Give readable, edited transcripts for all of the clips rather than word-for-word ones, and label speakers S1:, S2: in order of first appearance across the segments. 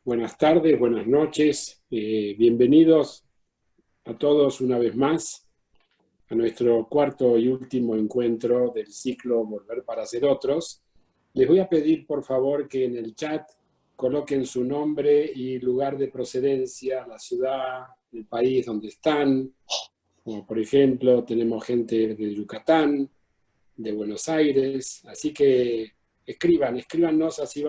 S1: Buenas tardes, buenas noches, bienvenidos a todos una vez más a nuestro cuarto y último encuentro del ciclo Volver para Ser Otros. Les voy a pedir por favor que en el chat coloquen su nombre y lugar de procedencia, la ciudad, el país donde están. Como por ejemplo, tenemos gente de Yucatán, de Buenos Aires, así que escríbanos, así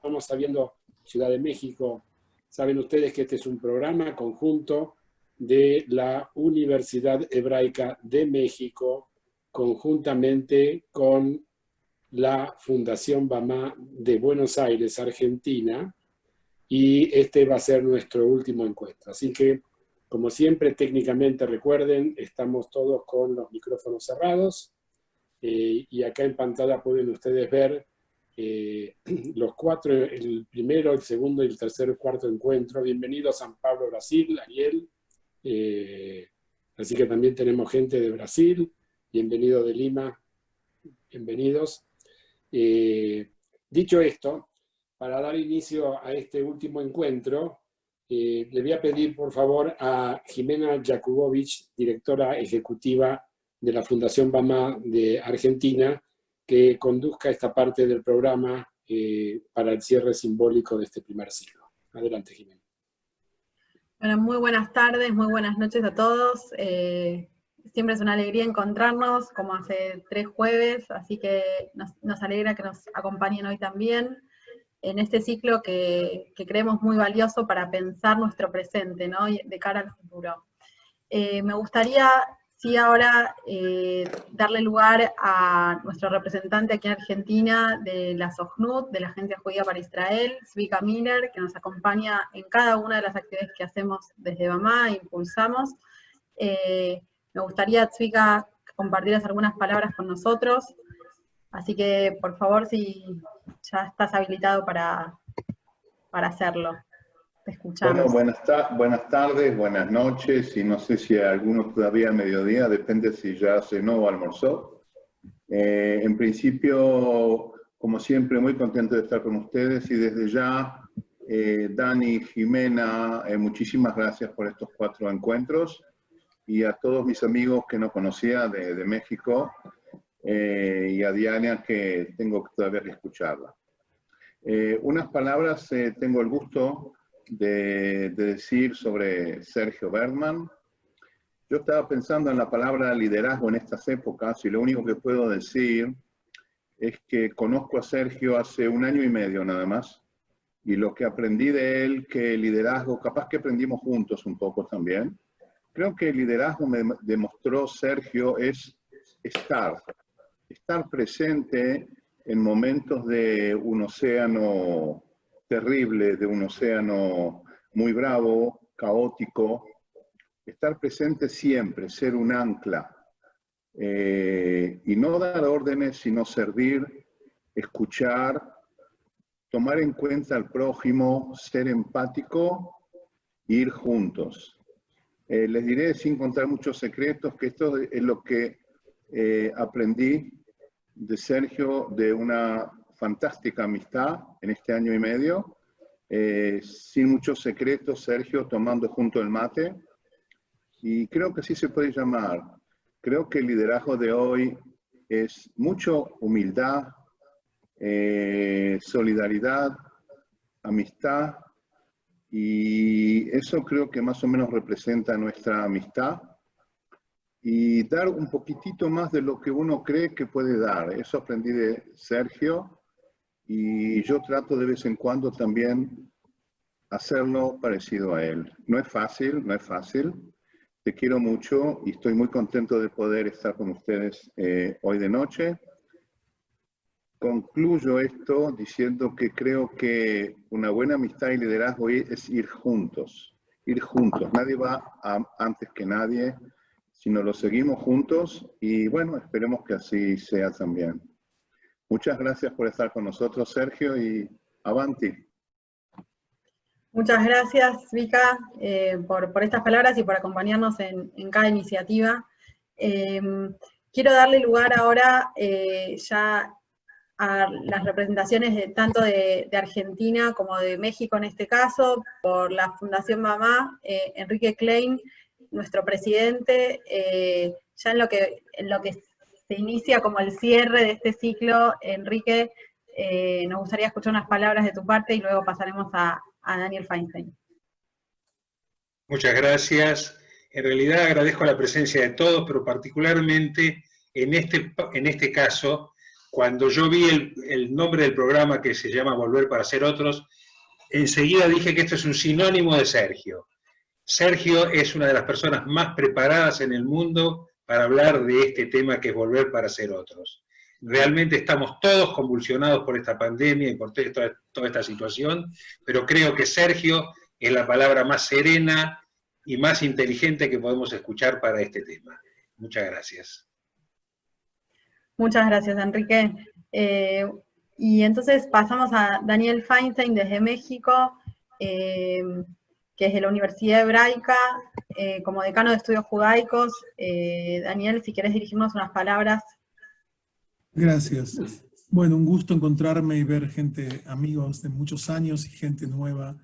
S1: vamos sabiendo. Ciudad de México. Saben ustedes que este es un programa conjunto de la Universidad Hebraica de México, conjuntamente con la Fundación BAMA de Buenos Aires, Argentina, y este va a ser nuestro último encuentro. Así que, como siempre, técnicamente recuerden, estamos todos con los micrófonos cerrados, y acá en pantalla pueden ustedes ver los cuatro, el primero, el segundo y el tercer y cuarto encuentro. Bienvenido a San Pablo, Brasil, Ariel. Así que también tenemos gente de Brasil. Bienvenido de Lima. Bienvenidos. Dicho esto, para dar inicio a este último encuentro, le voy a pedir por favor a Jimena Jakubowicz, directora ejecutiva de la Fundación BAMA de Argentina, que conduzca esta parte del programa para el cierre simbólico de este primer ciclo. Adelante, Jimena.
S2: Bueno, muy buenas tardes, muy buenas noches a todos. Siempre es una alegría encontrarnos, como hace 3 jueves, así que nos alegra que nos acompañen hoy también en este ciclo que creemos muy valioso para pensar nuestro presente, ¿no? De cara al futuro. Me gustaría, sí, ahora darle lugar a nuestro representante aquí en Argentina de la SOJNUT, de la Agencia Judía para Israel, Zvika Miller, que nos acompaña en cada una de las actividades que hacemos desde BAMA e impulsamos. Me gustaría, Zvika, compartieras algunas palabras con nosotros, así que, por favor, si ya estás habilitado para hacerlo. Te escuchamos.
S3: Bueno, buenas tardes, buenas noches, y no sé si alguno todavía a mediodía, depende si ya cenó o almorzó. En principio, como siempre, muy contento de estar con ustedes, y desde ya, Dani, Jimena, muchísimas gracias por estos 4 encuentros, y a todos mis amigos que no conocía de México, y a Diana, que tengo todavía que escucharla. Unas palabras tengo el gusto de decir sobre Sergio Berman. Yo estaba pensando en la palabra liderazgo en estas épocas, y lo único que puedo decir es que conozco a Sergio hace 1 año y medio nada más, y lo que aprendí de él, que liderazgo, capaz que aprendimos juntos un poco también, creo que el liderazgo me demostró Sergio es estar presente en momentos de un océano terrible, de un océano muy bravo, caótico, estar presente siempre, ser un ancla, y no dar órdenes, sino servir, escuchar, tomar en cuenta al prójimo, ser empático, ir juntos. Les diré, sin contar muchos secretos, que esto es lo que aprendí de Sergio, de una fantástica amistad en este 1 año y medio, sin muchos secretos, Sergio tomando junto el mate, y creo que así se puede llamar. Creo que el liderazgo de hoy es mucho humildad, solidaridad, amistad, y eso creo que más o menos representa nuestra amistad, y dar un poquitito más de lo que uno cree que puede dar. Eso aprendí de Sergio, y yo trato de vez en cuando también hacerlo parecido a él. No es fácil, no es fácil. Te quiero mucho y estoy muy contento de poder estar con ustedes hoy de noche. Concluyo esto diciendo que creo que una buena amistad y liderazgo es ir juntos. Ir juntos. Nadie va antes que nadie, sino lo seguimos juntos, y bueno, esperemos que así sea también. Muchas gracias por estar con nosotros, Sergio, y avanti.
S2: Muchas gracias, Vika, por estas palabras y por acompañarnos en cada iniciativa. Quiero darle lugar ahora ya a las representaciones tanto de Argentina como de México en este caso, por la Fundación Mamá, Enrique Klein, nuestro presidente, ya en lo que se inicia como el cierre de este ciclo. Enrique, nos gustaría escuchar unas palabras de tu parte y luego pasaremos a Daniel Feinstein.
S4: Muchas gracias. En realidad agradezco la presencia de todos, pero particularmente en este caso, cuando yo vi el nombre del programa, que se llama Volver para ser otros, enseguida dije que esto es un sinónimo de Sergio. Sergio es una de las personas más preparadas en el mundo para hablar de este tema, que es volver para ser otros. Realmente estamos todos convulsionados por esta pandemia y por toda esta situación, pero creo que Sergio es la palabra más serena y más inteligente que podemos escuchar para este tema. Muchas gracias.
S2: Muchas gracias, Enrique. Y entonces pasamos a Daniel Feinstein desde México, que es de la Universidad Hebraica, como decano de estudios judaicos. Daniel, si quieres dirigirnos unas palabras.
S5: Gracias. Bueno, un gusto encontrarme y ver gente, amigos de muchos años y gente nueva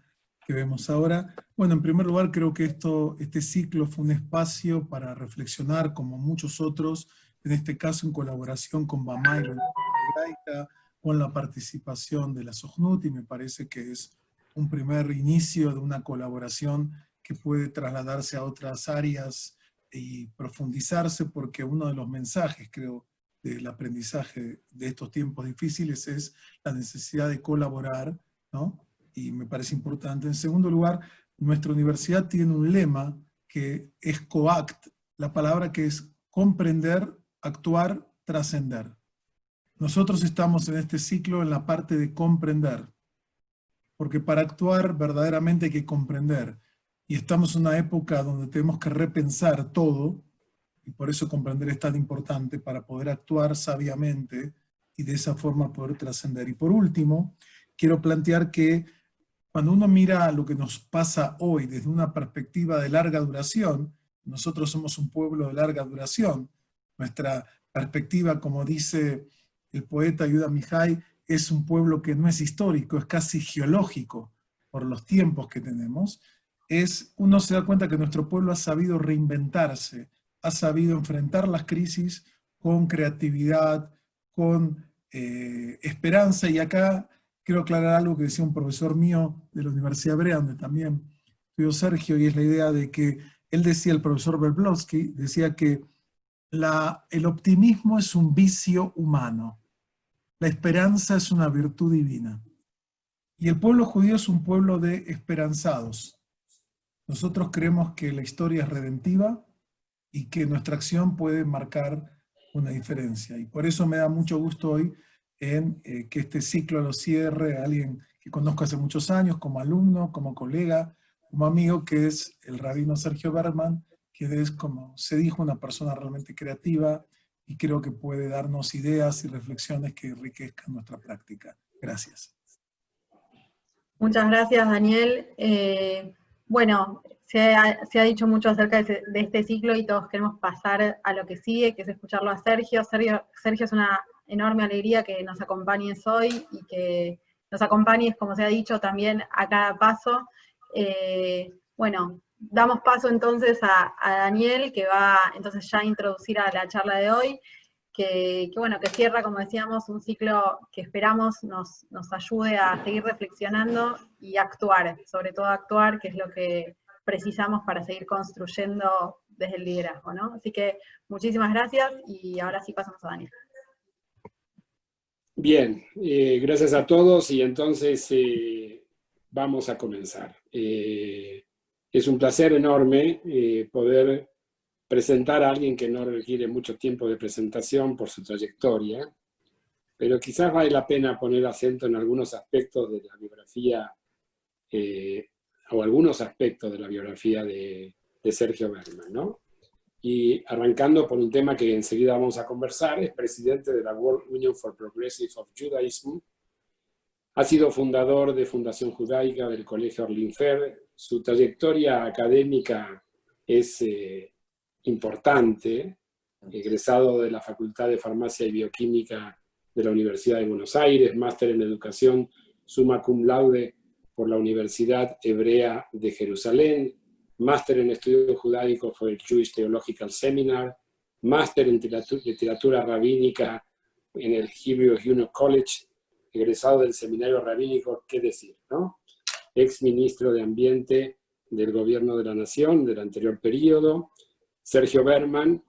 S5: que vemos ahora. Bueno, en primer lugar creo que este ciclo fue un espacio para reflexionar, como muchos otros, en este caso en colaboración con BAMA y la Hebraica, con la participación de la SOJNUT, y me parece que es un primer inicio de una colaboración que puede trasladarse a otras áreas y profundizarse, porque uno de los mensajes, creo, del aprendizaje de estos tiempos difíciles es la necesidad de colaborar, ¿no? Y me parece importante. En segundo lugar, nuestra universidad tiene un lema que es COACT, la palabra que es comprender, actuar, trascender. Nosotros estamos en este ciclo en la parte de comprender, porque para actuar verdaderamente hay que comprender, y estamos en una época donde tenemos que repensar todo, y por eso comprender es tan importante para poder actuar sabiamente y de esa forma poder trascender. Y por último, quiero plantear que cuando uno mira lo que nos pasa hoy desde una perspectiva de larga duración, nosotros somos un pueblo de larga duración. Nuestra perspectiva, como dice el poeta Yehuda Mihai, es un pueblo que no es histórico, es casi geológico por los tiempos que tenemos. Uno se da cuenta que nuestro pueblo ha sabido reinventarse, ha sabido enfrentar las crisis con creatividad, con esperanza, y acá quiero aclarar algo que decía un profesor mío de la Universidad Hebrea, donde también estudió Sergio, y es la idea de que, él decía, el profesor Berblowski, decía que el optimismo es un vicio humano, la esperanza es una virtud divina. Y el pueblo judío es un pueblo de esperanzados. Nosotros creemos que la historia es redentiva y que nuestra acción puede marcar una diferencia. Y por eso me da mucho gusto hoy en que este ciclo lo cierre a alguien que conozco hace muchos años, como alumno, como colega, como amigo, que es el rabino Sergio Berman, que es, como se dijo, una persona realmente creativa, y creo que puede darnos ideas y reflexiones que enriquezcan nuestra práctica. Gracias.
S2: Muchas gracias, Daniel. Bueno, se ha dicho mucho acerca de este ciclo y todos queremos pasar a lo que sigue, que es escucharlo a Sergio. Sergio, es una enorme alegría que nos acompañes hoy y que nos acompañes, como se ha dicho, también a cada paso. Bueno, damos paso entonces a Daniel, que va entonces ya a introducir a la charla de hoy, que cierra, como decíamos, un ciclo que esperamos nos ayude a seguir reflexionando y actuar, sobre todo actuar, que es lo que precisamos para seguir construyendo desde el liderazgo, ¿no? Así que muchísimas gracias, y ahora sí pasamos a Daniel.
S1: Bien, gracias a todos, y entonces vamos a comenzar. Es un placer enorme poder presentar a alguien que no requiere mucho tiempo de presentación por su trayectoria, pero quizás vale la pena poner acento en algunos aspectos de la biografía, o algunos aspectos de la biografía de Sergio Berman, ¿no? Y arrancando por un tema que enseguida vamos a conversar, es presidente de la World Union for Progressive of Judaism, ha sido fundador de Fundación Judaica del Colegio Orlin Fer. Su trayectoria académica es importante, egresado de la Facultad de Farmacia y Bioquímica de la Universidad de Buenos Aires, máster en Educación summa cum laude por la Universidad Hebrea de Jerusalén, máster en Estudios Judaicos por el Jewish Theological Seminar, máster en Literatura Rabínica en el Hebrew Union College, egresado del Seminario Rabínico, qué decir, ¿no? Ex ministro de Ambiente del Gobierno de la Nación del anterior periodo. Sergio Berman,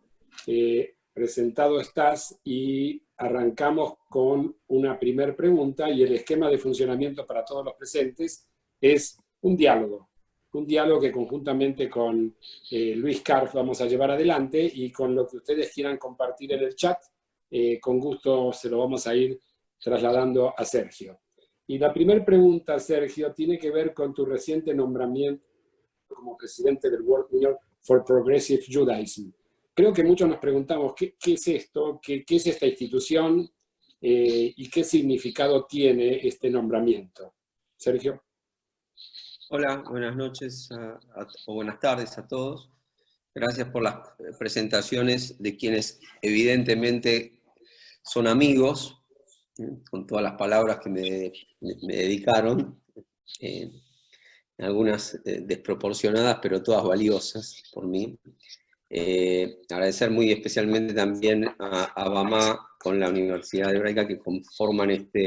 S1: presentado estás, y arrancamos con una primer pregunta, y el esquema de funcionamiento para todos los presentes es un diálogo que conjuntamente con Luis Karf vamos a llevar adelante, y con lo que ustedes quieran compartir en el chat, con gusto se lo vamos a ir trasladando a Sergio. Y la primera pregunta, Sergio, tiene que ver con tu reciente nombramiento como presidente del World Union for Progressive Judaism. Creo que muchos nos preguntamos qué es esto, qué es esta institución y qué significado tiene este nombramiento. Sergio.
S6: Hola, buenas noches o buenas tardes a todos. Gracias por las presentaciones de quienes evidentemente son amigos, con todas las palabras que me dedicaron, algunas desproporcionadas, pero todas valiosas por mí. Agradecer muy especialmente también a Bamá con la Universidad Hebraica, que conforman esta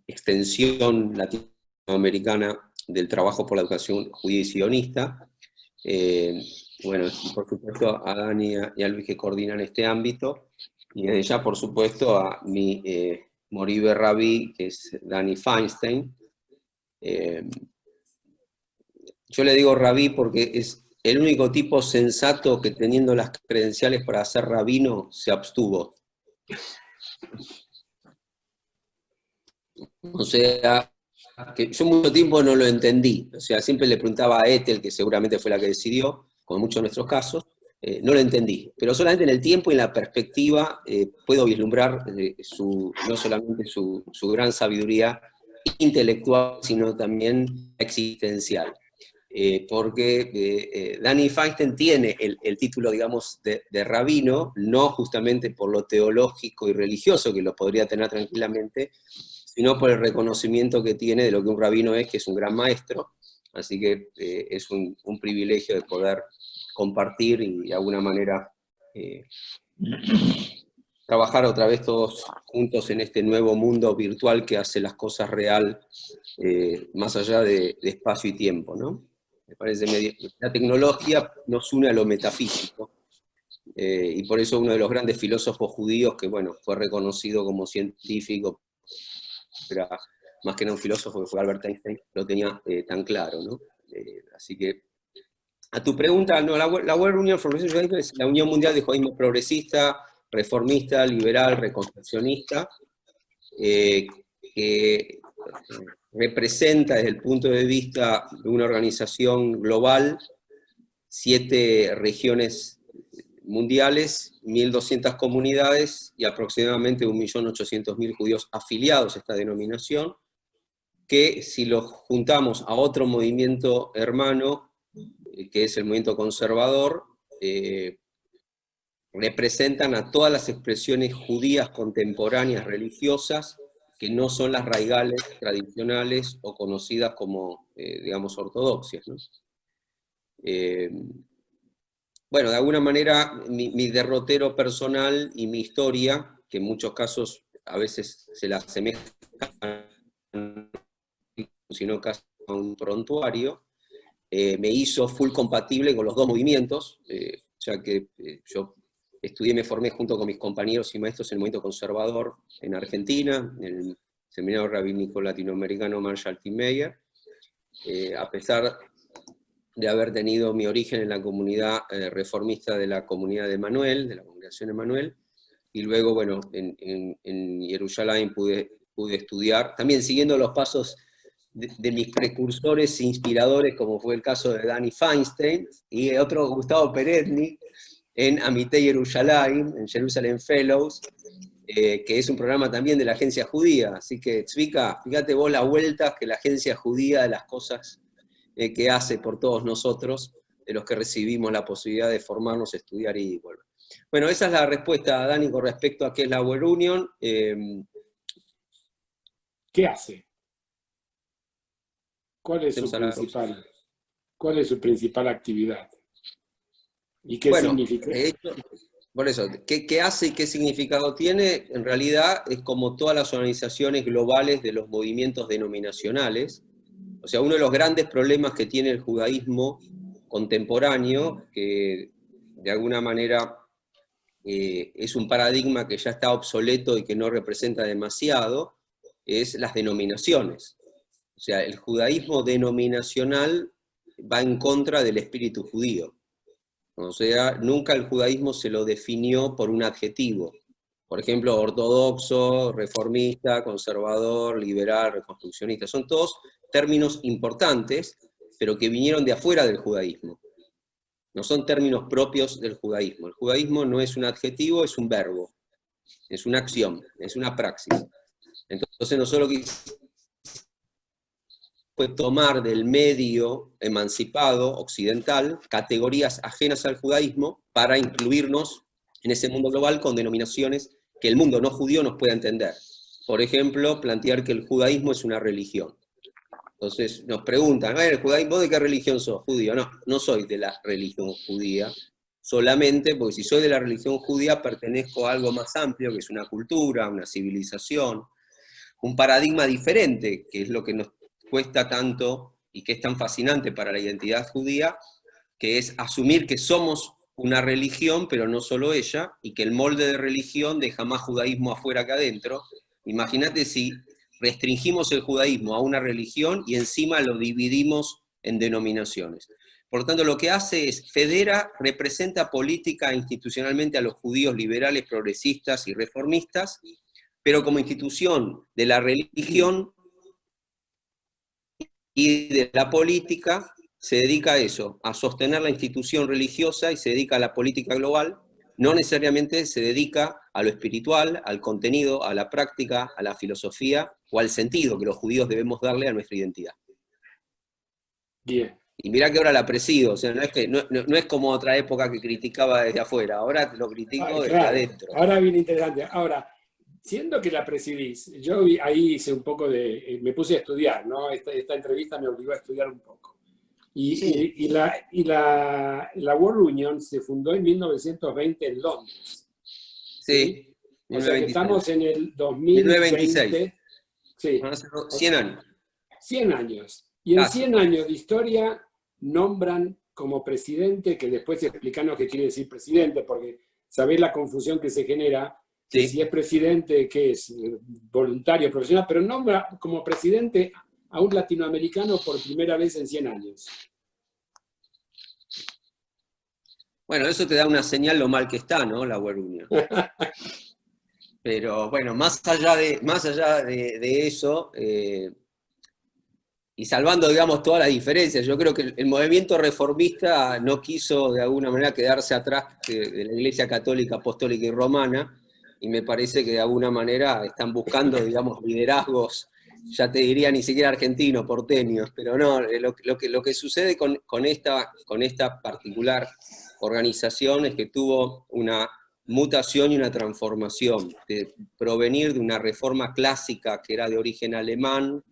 S6: extensión latinoamericana del trabajo por la educación judía y sionista. Bueno, y por supuesto a Dani y a Luis, que coordinan este ámbito, y desde ya, por supuesto, a mi Moribe Rabí, que es Dani Feinstein. Yo le digo rabí porque es el único tipo sensato que, teniendo las credenciales para ser rabino, se abstuvo. O sea, que yo mucho tiempo no lo entendí. O sea, siempre le preguntaba a Ethel, que seguramente fue la que decidió, como en muchos de nuestros casos, no lo entendí. Pero solamente en el tiempo y en la perspectiva puedo vislumbrar no solamente su gran sabiduría intelectual, sino también existencial. Porque Dani Feinstein tiene el título, digamos, de rabino, no justamente por lo teológico y religioso, que lo podría tener tranquilamente, sino por el reconocimiento que tiene de lo que un rabino es, que es un gran maestro. Así que es un privilegio de poder compartir y de alguna manera trabajar otra vez todos juntos en este nuevo mundo virtual que hace las cosas real, más allá de espacio y tiempo, ¿no? Me parece la tecnología nos une a lo metafísico, y por eso uno de los grandes filósofos judíos, que bueno, fue reconocido como científico, pero más que no un filósofo, que fue Albert Einstein, lo tenía tan claro, ¿no? Así que, a tu pregunta, no, la World Union for Progressive Judaism es la Unión Mundial de Judaísmo Progresista, Reformista, Liberal, Reconstruccionista, que representa desde el punto de vista de una organización global 7 regiones mundiales, 1.200 comunidades y aproximadamente 1.800.000 judíos afiliados a esta denominación, que si los juntamos a otro movimiento hermano, que es el movimiento conservador, representan a todas las expresiones judías contemporáneas religiosas que no son las raigales tradicionales o conocidas como, digamos, ortodoxias, ¿no? Bueno, de alguna manera, mi derrotero personal y mi historia, que en muchos casos a veces se la asemeja, sino casi a un prontuario, me hizo full compatible con los dos movimientos, ya que yo estudié, me formé junto con mis compañeros y maestros en el movimiento conservador en Argentina, en el Seminario Rabínico Latinoamericano Marshall T. Meyer, a pesar de haber tenido mi origen en la comunidad reformista de la comunidad de Emanuel, de la congregación Emanuel, y luego, bueno, en Jerusalén pude estudiar, también siguiendo los pasos de mis precursores inspiradores, como fue el caso de Dani Feinstein, y otro, Gustavo Peretni, en Amitei Jerusalén, en Jerusalem Fellows, que es un programa también de la Agencia Judía. Así que, Tzvika, fíjate vos las vueltas que la Agencia Judía, de las cosas que hace por todos nosotros, de los que recibimos la posibilidad de formarnos, estudiar y volver. Bueno, esa es la respuesta, Dani, con respecto a qué es la World Union.
S1: ¿Qué hace? ¿Cuál es su principal actividad? ¿Y qué
S6: Bueno,
S1: significa?
S6: de hecho, por eso, ¿qué hace y qué significado tiene? En realidad es como todas las organizaciones globales de los movimientos denominacionales. O sea, uno de los grandes problemas que tiene el judaísmo contemporáneo, que de alguna manera es un paradigma que ya está obsoleto y que no representa demasiado, es las denominaciones. O sea, el judaísmo denominacional va en contra del espíritu judío. O sea, nunca el judaísmo se lo definió por un adjetivo. Por ejemplo, ortodoxo, reformista, conservador, liberal, reconstruccionista. Son todos términos importantes, pero que vinieron de afuera del judaísmo. No son términos propios del judaísmo. El judaísmo no es un adjetivo, es un verbo. Es una acción, es una praxis. Entonces nosotros fue tomar del medio emancipado occidental categorías ajenas al judaísmo para incluirnos en ese mundo global con denominaciones que el mundo no judío nos pueda entender. Por ejemplo, plantear que el judaísmo es una religión. Entonces nos preguntan, ¿el judaísmo, vos de qué religión sos? Judío. No, no soy de la religión judía, solamente porque si soy de la religión judía pertenezco a algo más amplio, que es una cultura, una civilización, un paradigma diferente, que es lo que nos cuesta tanto y que es tan fascinante para la identidad judía, que es asumir que somos una religión, pero no solo ella, y que el molde de religión deja más judaísmo afuera que adentro. Imagínate si restringimos el judaísmo a una religión y encima lo dividimos en denominaciones. Por lo tanto, lo que hace es, federa, representa política e institucionalmente a los judíos liberales, progresistas y reformistas, pero como institución de la religión y de la política, se dedica a eso, a sostener la institución religiosa y se dedica a la política global, no necesariamente se dedica a lo espiritual, al contenido, a la práctica, a la filosofía o al sentido que los judíos debemos darle a nuestra identidad.
S1: Bien.
S6: Y mirá que ahora la presido, o sea, no es como otra época que criticaba desde afuera, ahora lo critico desde adentro.
S1: Ahora bien interesante. Ahora, siendo que la presidís, yo ahí hice un poco me puse a estudiar, ¿no? Esta entrevista me obligó a estudiar un poco. Y la World Union se fundó en 1920 en Londres.
S6: Sí.
S1: O sea que estamos en el 2020. Sí.
S6: Van a ser 100 años.
S1: 100 años. Y en 100 años de historia nombran como presidente, que después explicanos qué quiere decir presidente, porque sabés la confusión que se genera, que si es presidente, que es voluntario, profesional, pero nombra como presidente a un latinoamericano por primera vez en 100 años.
S6: Bueno, eso te da una señal lo mal que está, ¿no? La World Union. Pero bueno, más allá de eso, y salvando, digamos, todas las diferencias, yo creo que el movimiento reformista no quiso de alguna manera quedarse atrás de la Iglesia Católica, Apostólica y Romana, y me parece que de alguna manera están buscando, digamos, liderazgos, ya te diría ni siquiera argentinos, porteños, pero no, lo que sucede con esta particular organización es que tuvo una mutación y una transformación, de provenir de una reforma clásica que era de origen alemán,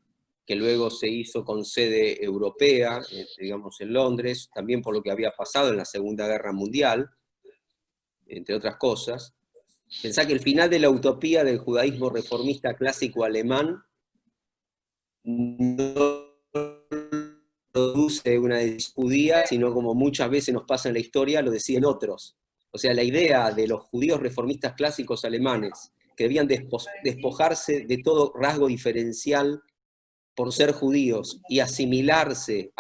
S6: que luego se hizo con sede europea, digamos en Londres, también por lo que había pasado en la Segunda Guerra Mundial, entre otras cosas. Pensá que el final de la utopía del judaísmo reformista clásico alemán no produce una decisión judía, sino como muchas veces nos pasa en la historia, lo deciden otros. O sea, la idea de los judíos reformistas clásicos alemanes, que debían despojarse de todo rasgo diferencial por ser judíos y asimilarse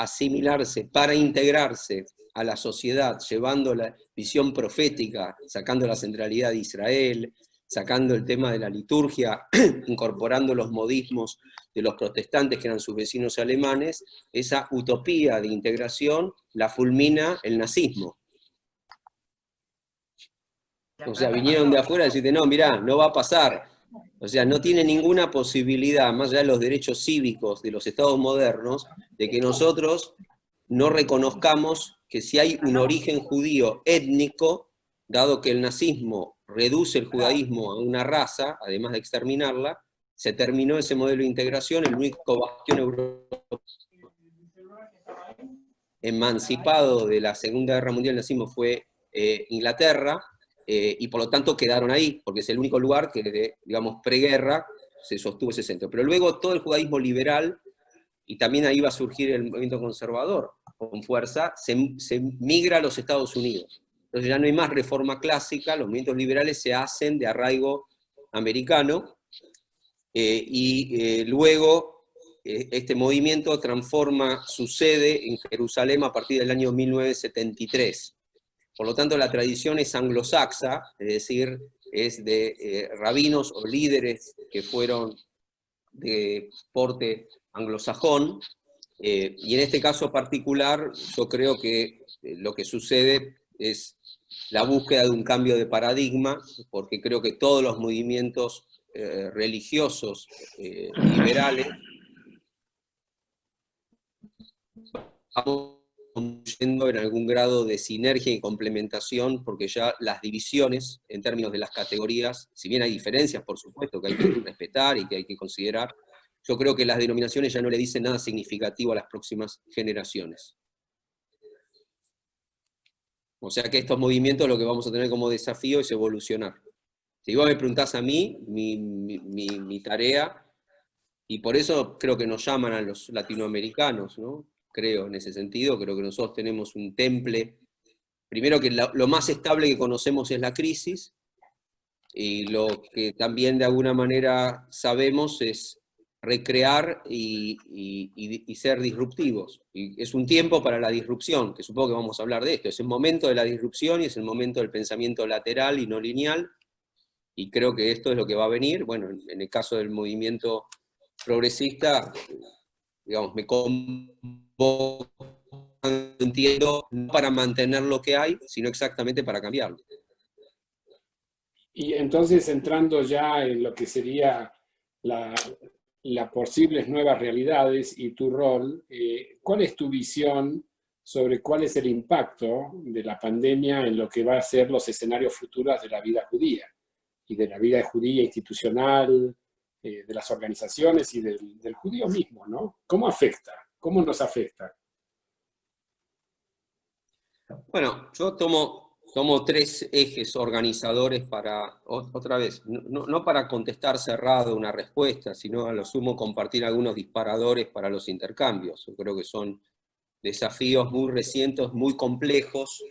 S6: para integrarse a la sociedad, llevando la visión profética, sacando la centralidad de Israel, sacando el tema de la liturgia, incorporando los modismos de los protestantes que eran sus vecinos alemanes, esa utopía de integración la fulmina el nazismo. O sea, vinieron de afuera a decirte, no, mirá, no va a pasar. O sea, no tiene ninguna posibilidad, más allá de los derechos cívicos de los estados modernos, de que nosotros no reconozcamos que si hay un origen judío étnico, dado que el nazismo reduce el judaísmo a una raza, además de exterminarla, se terminó ese modelo de integración, el único bastión europeo emancipado de la Segunda Guerra Mundial del nazismo fue Inglaterra, y por lo tanto quedaron ahí, porque es el único lugar que desde, digamos, preguerra se sostuvo ese centro. Pero luego todo el judaísmo liberal, y también ahí va a surgir el movimiento conservador con fuerza, se migra a los Estados Unidos. Entonces ya no hay más reforma clásica, los movimientos liberales se hacen de arraigo americano, luego este movimiento transforma su sede en Jerusalén a partir del año 1973. Por lo tanto, la tradición es anglosaxa, es decir, es de rabinos o líderes que fueron de porte anglosajón, y en este caso particular yo creo que lo que sucede es la búsqueda de un cambio de paradigma, porque creo que todos los movimientos religiosos liberales estamos construyendo en algún grado de sinergia y complementación, porque ya las divisiones en términos de las categorías, si bien hay diferencias, por supuesto, que hay que respetar y que hay que considerar, yo creo que las denominaciones ya no le dicen nada significativo a las próximas generaciones. O sea que estos movimientos lo que vamos a tener como desafío es evolucionar. Si vos me preguntás a mí, mi tarea, y por eso creo que nos llaman a los latinoamericanos, ¿no? Creo, en ese sentido, creo que nosotros tenemos un temple, primero que lo más estable que conocemos es la crisis, y lo que también de alguna manera sabemos es recrear y ser disruptivos. Y es un tiempo para la disrupción, que supongo que vamos a hablar de esto, es el momento de la disrupción y es el momento del pensamiento lateral y no lineal, y creo que esto es lo que va a venir. Bueno, en el caso del movimiento progresista, digamos, me convoco, entiendo, no para mantener lo que hay, sino exactamente para cambiarlo.
S1: Y entonces, entrando ya en lo que sería las posibles nuevas realidades y tu rol, ¿cuál es tu visión sobre cuál es el impacto de la pandemia en lo que va a ser los escenarios futuros de la vida judía y de la vida judía institucional, de las organizaciones y del judío mismo, ¿no? ¿Cómo afecta? ¿Cómo nos afecta?
S6: Bueno, yo tomo tres ejes organizadores para, otra vez, no para contestar cerrado una respuesta, sino a lo sumo compartir algunos disparadores para los intercambios. Yo creo que son desafíos muy recientes, muy complejos,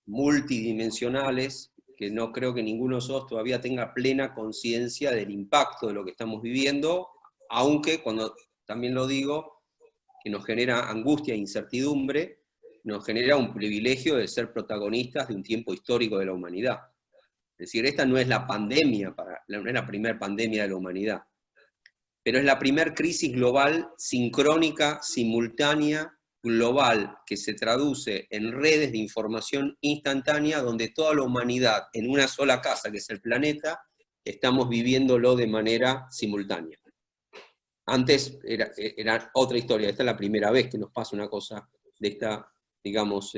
S6: multidimensionales, que no creo que ninguno de nosotros todavía tenga plena conciencia del impacto de lo que estamos viviendo, aunque, cuando también lo digo, que nos genera angustia e incertidumbre, nos genera un privilegio de ser protagonistas de un tiempo histórico de la humanidad. Es decir, esta no es la pandemia, no es la primera pandemia de la humanidad, pero es la primera crisis global sincrónica, simultánea, global, que se traduce en redes de información instantánea, donde toda la humanidad, en una sola casa, que es el planeta, estamos viviéndolo de manera simultánea. Antes era otra historia, esta es la primera vez que nos pasa una cosa de esta, digamos,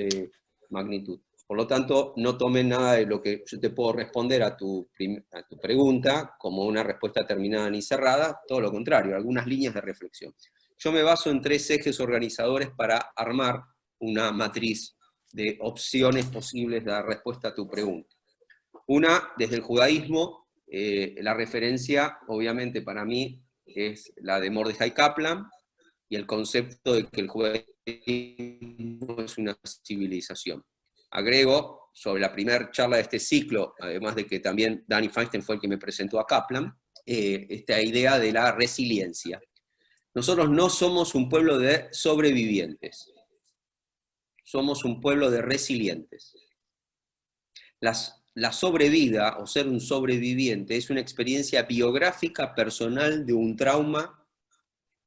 S6: magnitud. Por lo tanto, no tomen nada de lo que yo te puedo responder a tu pregunta como una respuesta terminada ni cerrada, todo lo contrario, algunas líneas de reflexión. Yo me baso en tres ejes organizadores para armar una matriz de opciones posibles de dar respuesta a tu pregunta. Una, desde el judaísmo, la referencia, obviamente para mí, es la de Mordechai Kaplan, y el concepto de que el judaísmo es una civilización. Agrego, sobre la primera charla de este ciclo, además de que también Danny Feinstein fue el que me presentó a Kaplan, esta idea de la resiliencia. Nosotros no somos un pueblo de sobrevivientes, somos un pueblo de resilientes. La sobrevida, o ser un sobreviviente, es una experiencia biográfica personal de un trauma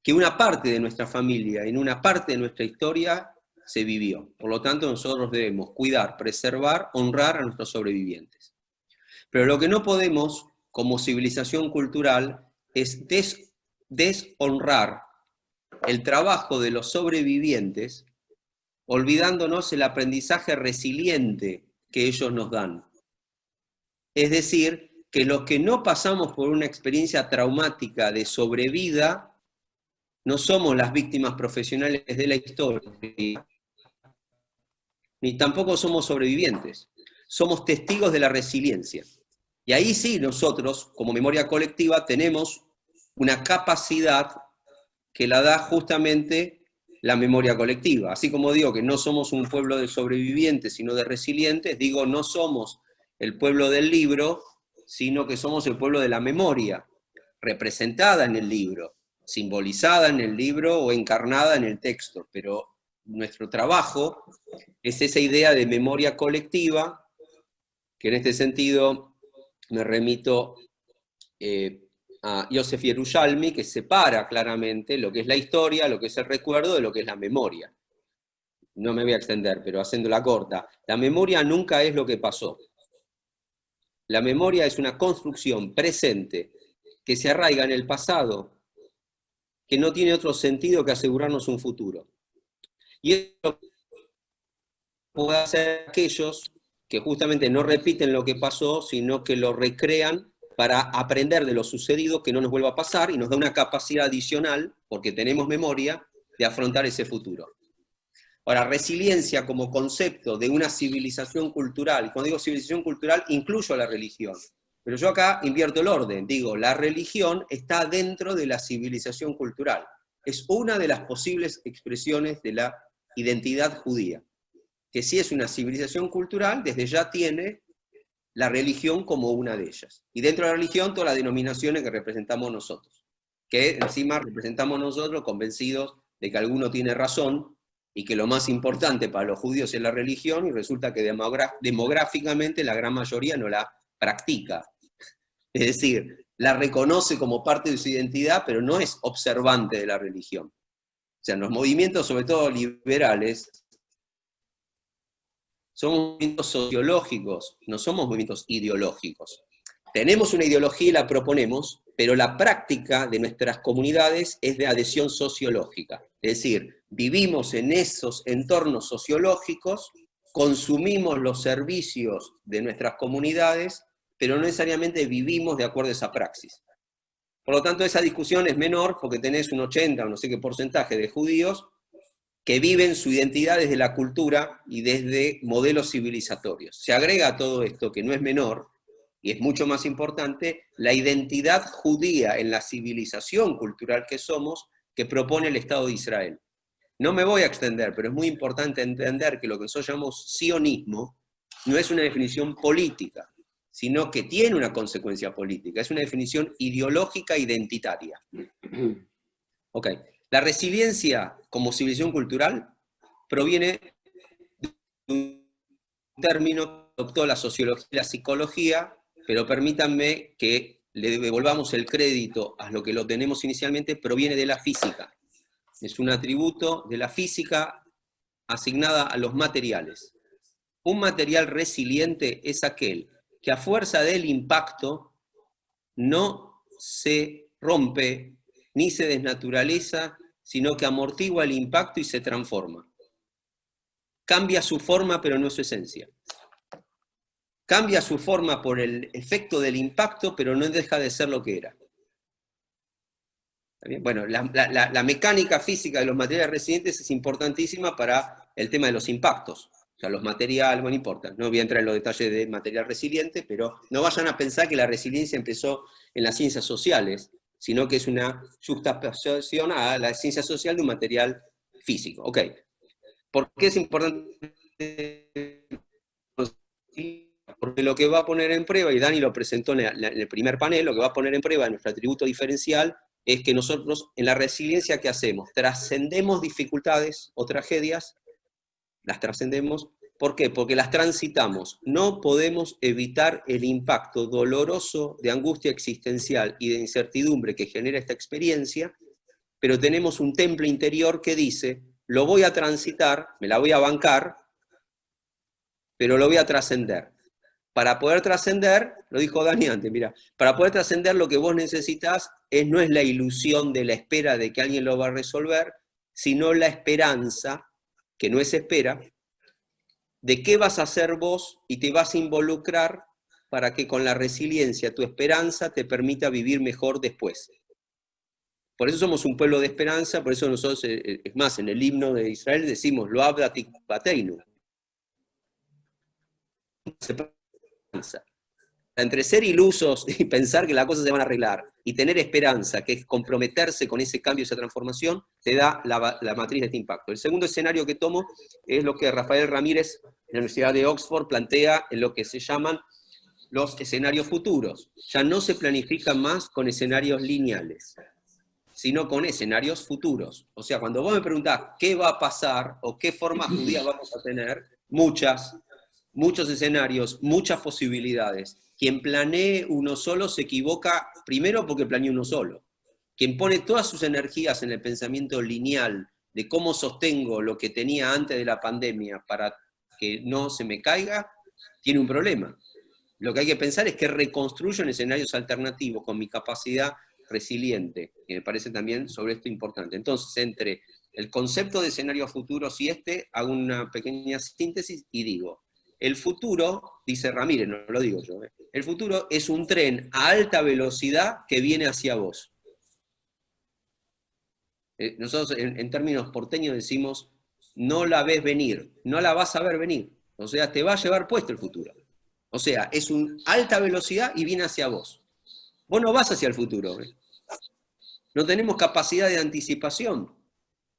S6: que una parte de nuestra familia, en una parte de nuestra historia, se vivió. Por lo tanto, nosotros debemos cuidar, preservar, honrar a nuestros sobrevivientes. Pero lo que no podemos, como civilización cultural, es deshonrar el trabajo de los sobrevivientes, olvidándonos el aprendizaje resiliente que ellos nos dan. Es decir, que los que no pasamos por una experiencia traumática de sobrevida, no somos las víctimas profesionales de la historia, ni tampoco somos sobrevivientes. Somos testigos de la resiliencia. Y ahí sí nosotros, como memoria colectiva, tenemos una capacidad que la da justamente la memoria colectiva. Así como digo que no somos un pueblo de sobrevivientes, sino de resilientes, digo, no somos el pueblo del libro, sino que somos el pueblo de la memoria, representada en el libro, simbolizada en el libro o encarnada en el texto. Pero nuestro trabajo es esa idea de memoria colectiva, que en este sentido me remito a Yosef Yerushalmi, que separa claramente lo que es la historia, lo que es el recuerdo, de lo que es la memoria. No me voy a extender, pero haciéndola corta. La memoria nunca es lo que pasó. La memoria es una construcción presente que se arraiga en el pasado, que no tiene otro sentido que asegurarnos un futuro. Y eso puede hacer aquellos que justamente no repiten lo que pasó, sino que lo recrean para aprender de lo sucedido, que no nos vuelva a pasar, y nos da una capacidad adicional, porque tenemos memoria, de afrontar ese futuro. Ahora, resiliencia como concepto de una civilización cultural, y cuando digo civilización cultural, incluyo a la religión. Pero yo acá invierto el orden, digo, la religión está dentro de la civilización cultural. Es una de las posibles expresiones de la identidad judía, que si es una civilización cultural, desde ya tiene la religión como una de ellas. Y dentro de la religión, todas las denominaciones que representamos nosotros, que encima representamos nosotros convencidos de que alguno tiene razón, y que lo más importante para los judíos es la religión, y resulta que demográficamente la gran mayoría no la practica. Es decir, la reconoce como parte de su identidad, pero no es observante de la religión. O sea, los movimientos, sobre todo liberales, son movimientos sociológicos, no somos movimientos ideológicos. Tenemos una ideología y la proponemos, pero la práctica de nuestras comunidades es de adhesión sociológica. Es decir, vivimos en esos entornos sociológicos, consumimos los servicios de nuestras comunidades, pero no necesariamente vivimos de acuerdo a esa praxis. Por lo tanto, esa discusión es menor porque tenés un 80 o no sé qué porcentaje de judíos que viven su identidad desde la cultura y desde modelos civilizatorios. Se agrega a todo esto, que no es menor, y es mucho más importante, la identidad judía en la civilización cultural que somos, que propone el Estado de Israel. No me voy a extender, pero es muy importante entender que lo que nosotros llamamos sionismo no es una definición política, sino que tiene una consecuencia política, es una definición ideológica identitaria. Ok, la resiliencia como civilización cultural proviene de un término que adoptó la sociología y la psicología, pero permítanme que le devolvamos el crédito a lo que lo tenemos inicialmente, proviene de la física. Es un atributo de la física asignada a los materiales. Un material resiliente es aquel que a fuerza del impacto no se rompe ni se desnaturaliza, sino que amortigua el impacto y se transforma. Cambia su forma, pero no su esencia. Cambia su forma por el efecto del impacto, pero no deja de ser lo que era. ¿Está bien? Bueno, la mecánica física de los materiales resilientes es importantísima para el tema de los impactos. O sea, los materiales, bueno, no importa, no voy a entrar en los detalles de material resiliente, pero no vayan a pensar que la resiliencia empezó en las ciencias sociales, sino que es una juxtaposición a la ciencia social de un material físico. Ok, ¿por qué es importante? Porque lo que va a poner en prueba, y Dani lo presentó en el primer panel, lo que va a poner en prueba en nuestro atributo diferencial es que nosotros en la resiliencia, ¿qué hacemos? Trascendemos dificultades o tragedias, las trascendemos. ¿Por qué? Porque las transitamos. No podemos evitar el impacto doloroso de angustia existencial y de incertidumbre que genera esta experiencia, pero tenemos un temple interior que dice, lo voy a transitar, me la voy a bancar, pero lo voy a trascender. Para poder trascender, lo dijo Dani antes, mira, para poder trascender lo que vos necesitas no es la ilusión de la espera de que alguien lo va a resolver, sino la esperanza, que no es espera, de qué vas a hacer vos y te vas a involucrar para que con la resiliencia, tu esperanza te permita vivir mejor después. Por eso somos un pueblo de esperanza, por eso nosotros, es más, en el himno de Israel decimos, Loab Bateinu. Entre ser ilusos y pensar que las cosas se van a arreglar, y tener esperanza, que es comprometerse con ese cambio, esa transformación, te da la matriz de este impacto. El segundo escenario que tomo es lo que Rafael Ramírez, de la Universidad de Oxford, plantea en lo que se llaman los escenarios futuros. Ya no se planifican más con escenarios lineales, sino con escenarios futuros. O sea, cuando vos me preguntás qué va a pasar o qué forma judía vamos a tener, muchos escenarios, muchas posibilidades. Quien planee uno solo se equivoca primero porque planeó uno solo. Quien pone todas sus energías en el pensamiento lineal de cómo sostengo lo que tenía antes de la pandemia para que no se me caiga, tiene un problema. Lo que hay que pensar es que reconstruyo en escenarios alternativos con mi capacidad resiliente, que me parece también sobre esto importante. Entonces, entre el concepto de escenarios futuros y hago una pequeña síntesis y digo, el futuro, dice Ramírez, no lo digo yo, el futuro es un tren a alta velocidad que viene hacia vos. Nosotros en términos porteños decimos, no la ves venir, no la vas a ver venir, o sea, te va a llevar puesto el futuro. O sea, es una alta velocidad y viene hacia vos. Vos no vas hacia el futuro. No tenemos capacidad de anticipación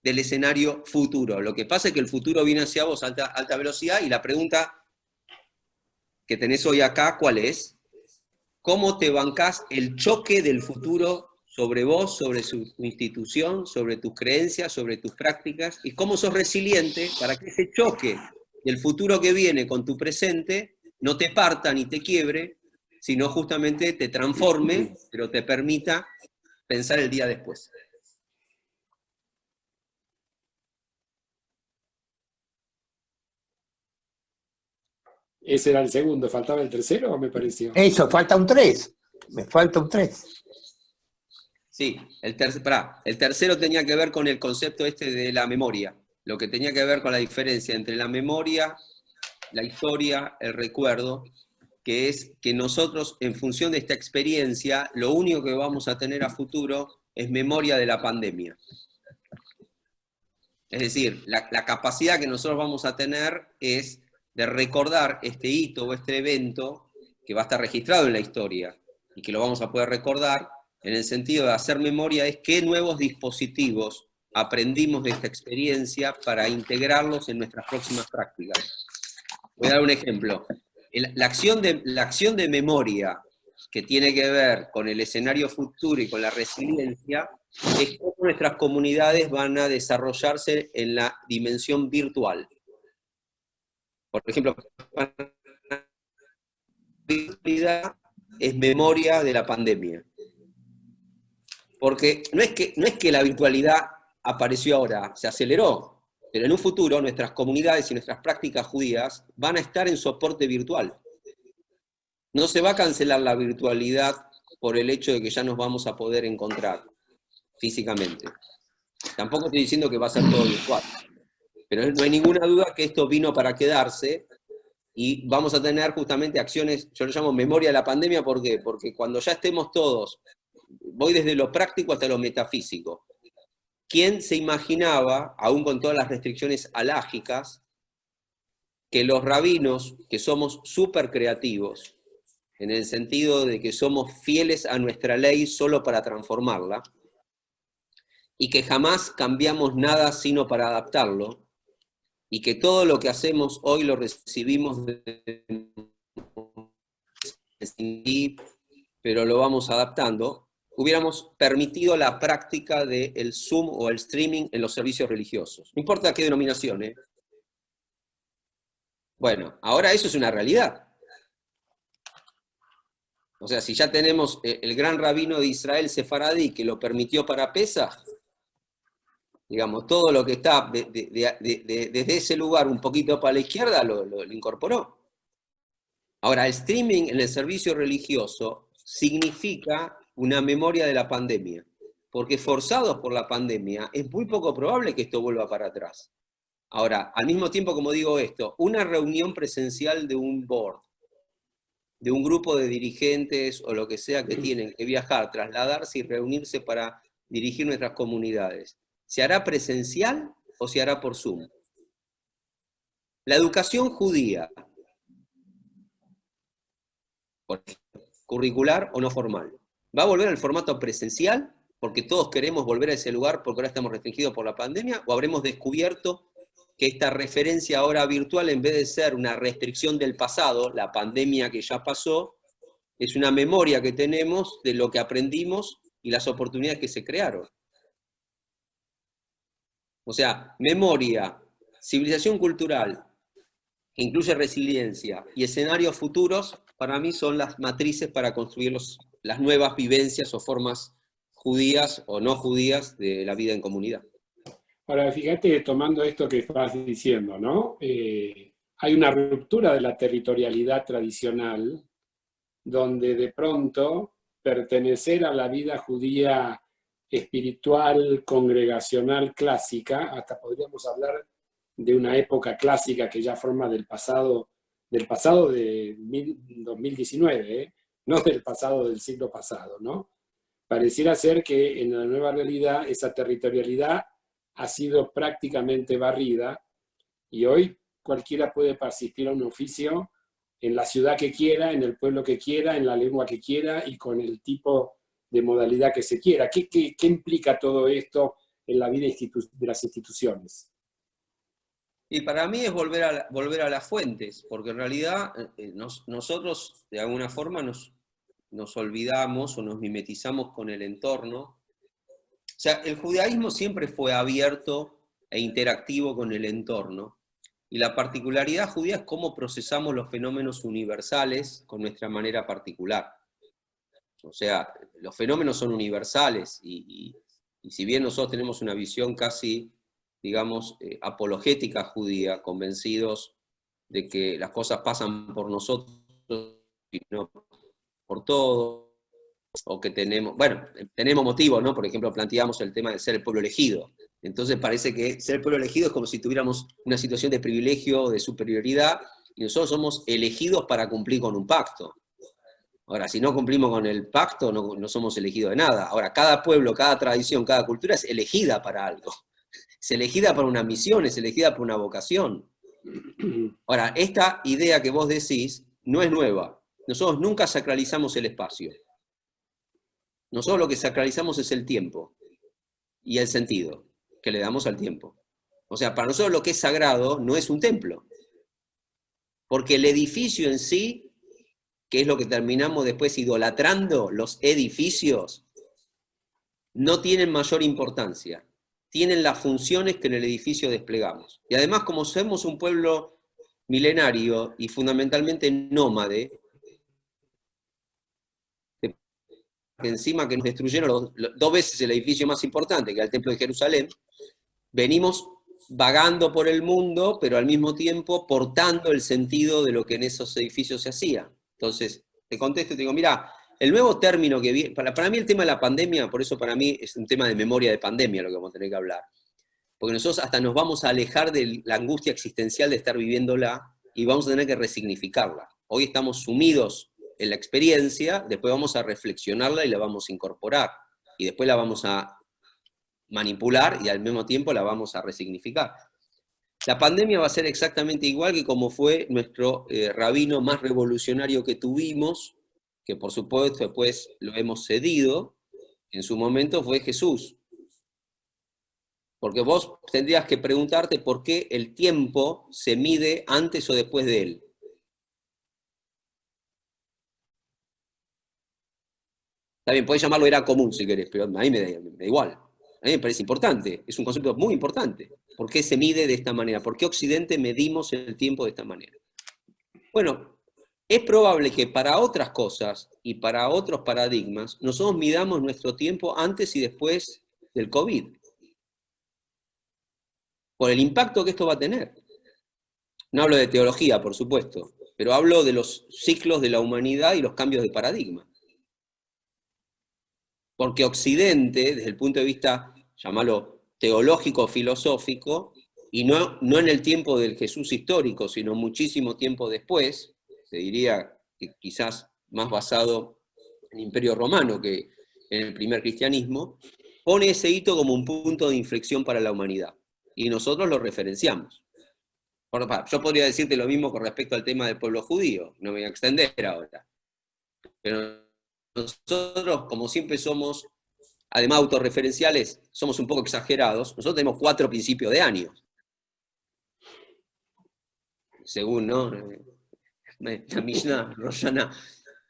S6: del escenario futuro. Lo que pasa es que el futuro viene hacia vos a alta velocidad y la pregunta que tenés hoy acá, ¿cuál es? ¿Cómo te bancás el choque del futuro sobre vos, sobre tu institución, sobre tus creencias, sobre tus prácticas? ¿Y cómo sos resiliente para que ese choque del futuro que viene con tu presente no te parta ni te quiebre, sino justamente te transforme, pero te permita pensar el día después?
S1: Ese era el segundo, ¿faltaba el tercero o me pareció?
S7: Eso, falta un 3. Me falta un 3.
S6: Sí, el tercero tenía que ver con el concepto este de la memoria, lo que tenía que ver con la diferencia entre la memoria, la historia, el recuerdo, que es que nosotros, en función de esta experiencia, lo único que vamos a tener a futuro es memoria de la pandemia. Es decir, la capacidad que nosotros vamos a tener es de recordar este hito o este evento que va a estar registrado en la historia y que lo vamos a poder recordar en el sentido de hacer memoria, es qué nuevos dispositivos aprendimos de esta experiencia para integrarlos en nuestras próximas prácticas. Voy a dar un ejemplo. La acción de memoria que tiene que ver con el escenario futuro y con la resiliencia es cómo nuestras comunidades van a desarrollarse en la dimensión virtual. Por ejemplo, la virtualidad es memoria de la pandemia. Porque no es que la virtualidad apareció ahora, se aceleró, pero en un futuro nuestras comunidades y nuestras prácticas judías van a estar en soporte virtual. No se va a cancelar la virtualidad por el hecho de que ya nos vamos a poder encontrar físicamente. Tampoco estoy diciendo que va a ser todo virtual, pero no hay ninguna duda que esto vino para quedarse y vamos a tener justamente acciones, yo lo llamo memoria de la pandemia, ¿por qué? Porque cuando ya estemos todos, voy desde lo práctico hasta lo metafísico. ¿Quién se imaginaba, aún con todas las restricciones halágicas, que los rabinos, que somos súper creativos, en el sentido de que somos fieles a nuestra ley solo para transformarla, y que jamás cambiamos nada sino para adaptarlo, y que todo lo que hacemos hoy lo recibimos pero lo vamos adaptando, hubiéramos permitido la práctica del Zoom o el streaming en los servicios religiosos. No importa qué denominación, ¿eh? Bueno, ahora eso es una realidad. O sea, si ya tenemos el gran rabino de Israel, Sefaradí, que lo permitió para Pesaj, digamos, todo lo que está desde ese lugar un poquito para la izquierda lo incorporó. Ahora, el streaming en el servicio religioso significa una memoria de la pandemia, porque forzados por la pandemia es muy poco probable que esto vuelva para atrás. Ahora, al mismo tiempo, como digo esto, una reunión presencial de un board, de un grupo de dirigentes o lo que sea que tienen que viajar, trasladarse y reunirse para dirigir nuestras comunidades. ¿Se hará presencial o se hará por Zoom? La educación judía, curricular o no formal, ¿va a volver al formato presencial porque todos queremos volver a ese lugar porque ahora estamos restringidos por la pandemia, o habremos descubierto que esta referencia ahora virtual, en vez de ser una restricción del pasado, la pandemia que ya pasó, es una memoria que tenemos de lo que aprendimos y las oportunidades que se crearon? O sea, memoria, civilización cultural, que incluye resiliencia, y escenarios futuros, para mí son las matrices para construir las nuevas vivencias o formas judías o no judías de la vida en comunidad.
S1: Ahora, fíjate, tomando esto que estás diciendo, ¿no? Hay una ruptura de la territorialidad tradicional, donde de pronto pertenecer a la vida judía espiritual, congregacional, clásica, hasta podríamos hablar de una época clásica que ya forma del pasado de 2019, no del pasado del siglo pasado, ¿no? Pareciera ser que en la nueva realidad esa territorialidad ha sido prácticamente barrida y hoy cualquiera puede asistir a un oficio en la ciudad que quiera, en el pueblo que quiera, en la lengua que quiera y con el tipo de modalidad que se quiera. ¿Qué implica todo esto en la vida de las instituciones?
S6: Y para mí es volver a las fuentes, porque en realidad nosotros de alguna forma nos olvidamos o nos mimetizamos con el entorno. O sea, el judaísmo siempre fue abierto e interactivo con el entorno, y la particularidad judía es cómo procesamos los fenómenos universales con nuestra manera particular. O sea, los fenómenos son universales, y si bien nosotros tenemos una visión casi, digamos, apologética judía, convencidos de que las cosas pasan por nosotros y no por todo, o que tenemos motivos, ¿no? Por ejemplo, planteamos el tema de ser el pueblo elegido. Entonces parece que ser el pueblo elegido es como si tuviéramos una situación de privilegio o de superioridad, y nosotros somos elegidos para cumplir con un pacto. Ahora, si no cumplimos con el pacto, no somos elegidos de nada. Ahora, cada pueblo, cada tradición, cada cultura es elegida para algo. Es elegida para una misión, es elegida por una vocación. Ahora, esta idea que vos decís no es nueva. Nosotros nunca sacralizamos el espacio. Nosotros lo que sacralizamos es el tiempo y el sentido que le damos al tiempo. O sea, para nosotros lo que es sagrado no es un templo. Porque el edificio en sí, que es lo que terminamos después idolatrando, los edificios, no tienen mayor importancia. Tienen las funciones que en el edificio desplegamos. Y además, como somos un pueblo milenario y fundamentalmente nómade, que encima que nos destruyeron dos veces el edificio más importante, que era el Templo de Jerusalén, venimos vagando por el mundo, pero al mismo tiempo portando el sentido de lo que en esos edificios se hacía. Entonces, te contesto y te digo, mira, el nuevo término que viene, para mí el tema de la pandemia, por eso para mí es un tema de memoria de pandemia lo que vamos a tener que hablar. Porque nosotros hasta nos vamos a alejar de la angustia existencial de estar viviéndola y vamos a tener que resignificarla. Hoy estamos sumidos en la experiencia, después vamos a reflexionarla y la vamos a incorporar. Y después la vamos a manipular y al mismo tiempo la vamos a resignificar. La pandemia va a ser exactamente igual que como fue nuestro rabino más revolucionario que tuvimos, que por supuesto después lo hemos cedido, en su momento fue Jesús. Porque vos tendrías que preguntarte por qué el tiempo se mide antes o después de él. Está bien, podés llamarlo era común si querés, pero a mí me da igual. A mí me parece importante, es un concepto muy importante. ¿Por qué se mide de esta manera? ¿Por qué Occidente medimos el tiempo de esta manera? Bueno, es probable que para otras cosas y para otros paradigmas, nosotros midamos nuestro tiempo antes y después del COVID. Por el impacto que esto va a tener. No hablo de teología, por supuesto, pero hablo de los ciclos de la humanidad y los cambios de paradigma. Porque Occidente, desde el punto de vista, llámalo teológico, filosófico, y no en el tiempo del Jesús histórico, sino muchísimo tiempo después, se diría que quizás más basado en el Imperio Romano que en el primer cristianismo, pone ese hito como un punto de inflexión para la humanidad. Y nosotros lo referenciamos. Yo podría decirte lo mismo con respecto al tema del pueblo judío, no me voy a extender ahora. Pero nosotros, como siempre somos, además autorreferenciales, somos un poco exagerados. Nosotros tenemos 4 principios de año. Según, ¿no? La Mishnah, Rosh Hashanah.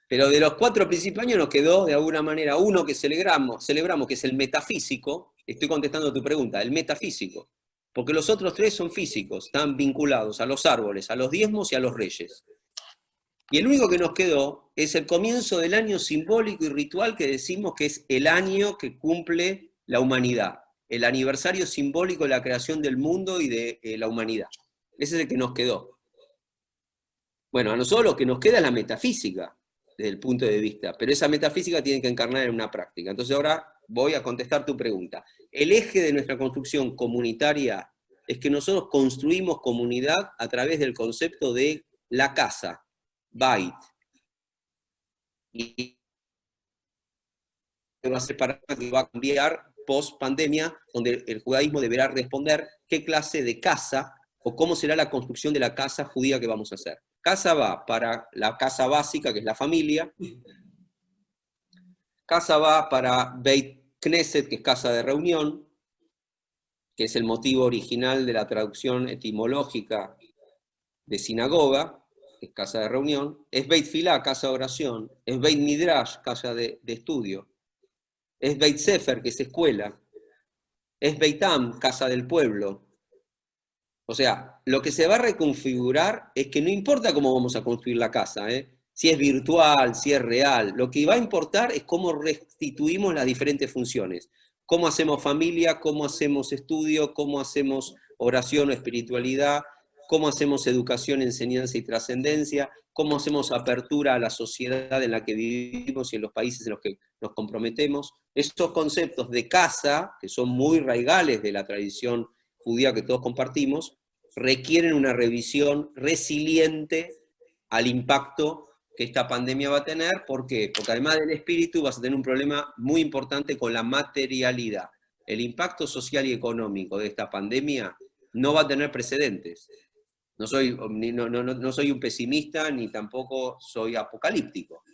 S6: Pero de los 4 principios de año nos quedó, de alguna manera, uno que celebramos, que es el metafísico. Estoy contestando tu pregunta, el metafísico. Porque los otros 3 son físicos, están vinculados a los árboles, a los diezmos y a los reyes. Y el único que nos quedó es el comienzo del año simbólico y ritual que decimos que es el año que cumple la humanidad, el aniversario simbólico de la creación del mundo y de la humanidad. Ese es el que nos quedó. Bueno, a nosotros lo que nos queda es la metafísica, desde el punto de vista, pero esa metafísica tiene que encarnar en una práctica. Entonces ahora voy a contestar tu pregunta. El eje de nuestra construcción comunitaria es que nosotros construimos comunidad a través del concepto de la casa, Bait. Y va a ser que va a cambiar post pandemia, donde el judaísmo deberá responder qué clase de casa o cómo será la construcción de la casa judía que vamos a hacer. Casa va para la casa básica, que es la familia. Casa va para Beit Knesset, que es casa de reunión, que es el motivo original de la traducción etimológica de sinagoga, que es casa de reunión. Es Beit Filá, casa de oración. Es Beit Midrash, casa de estudio. Es Beit Sefer, que es escuela. Es Beit Am, casa del pueblo. O sea, lo que se va a reconfigurar es que no importa cómo vamos a construir la casa, si es virtual, si es real, lo que va a importar es cómo restituimos las diferentes funciones. Cómo hacemos familia, cómo hacemos estudio, cómo hacemos oración o espiritualidad, cómo hacemos educación, enseñanza y trascendencia, cómo hacemos apertura a la sociedad en la que vivimos y en los países en los que nos comprometemos. Estos conceptos de casa, que son muy raigales de la tradición judía que todos compartimos, requieren una revisión resiliente al impacto que esta pandemia va a tener. ¿Por qué? Porque además del espíritu vas a tener un problema muy importante con la materialidad. El impacto social y económico de esta pandemia no va a tener precedentes. No soy un pesimista ni tampoco soy apocalíptico,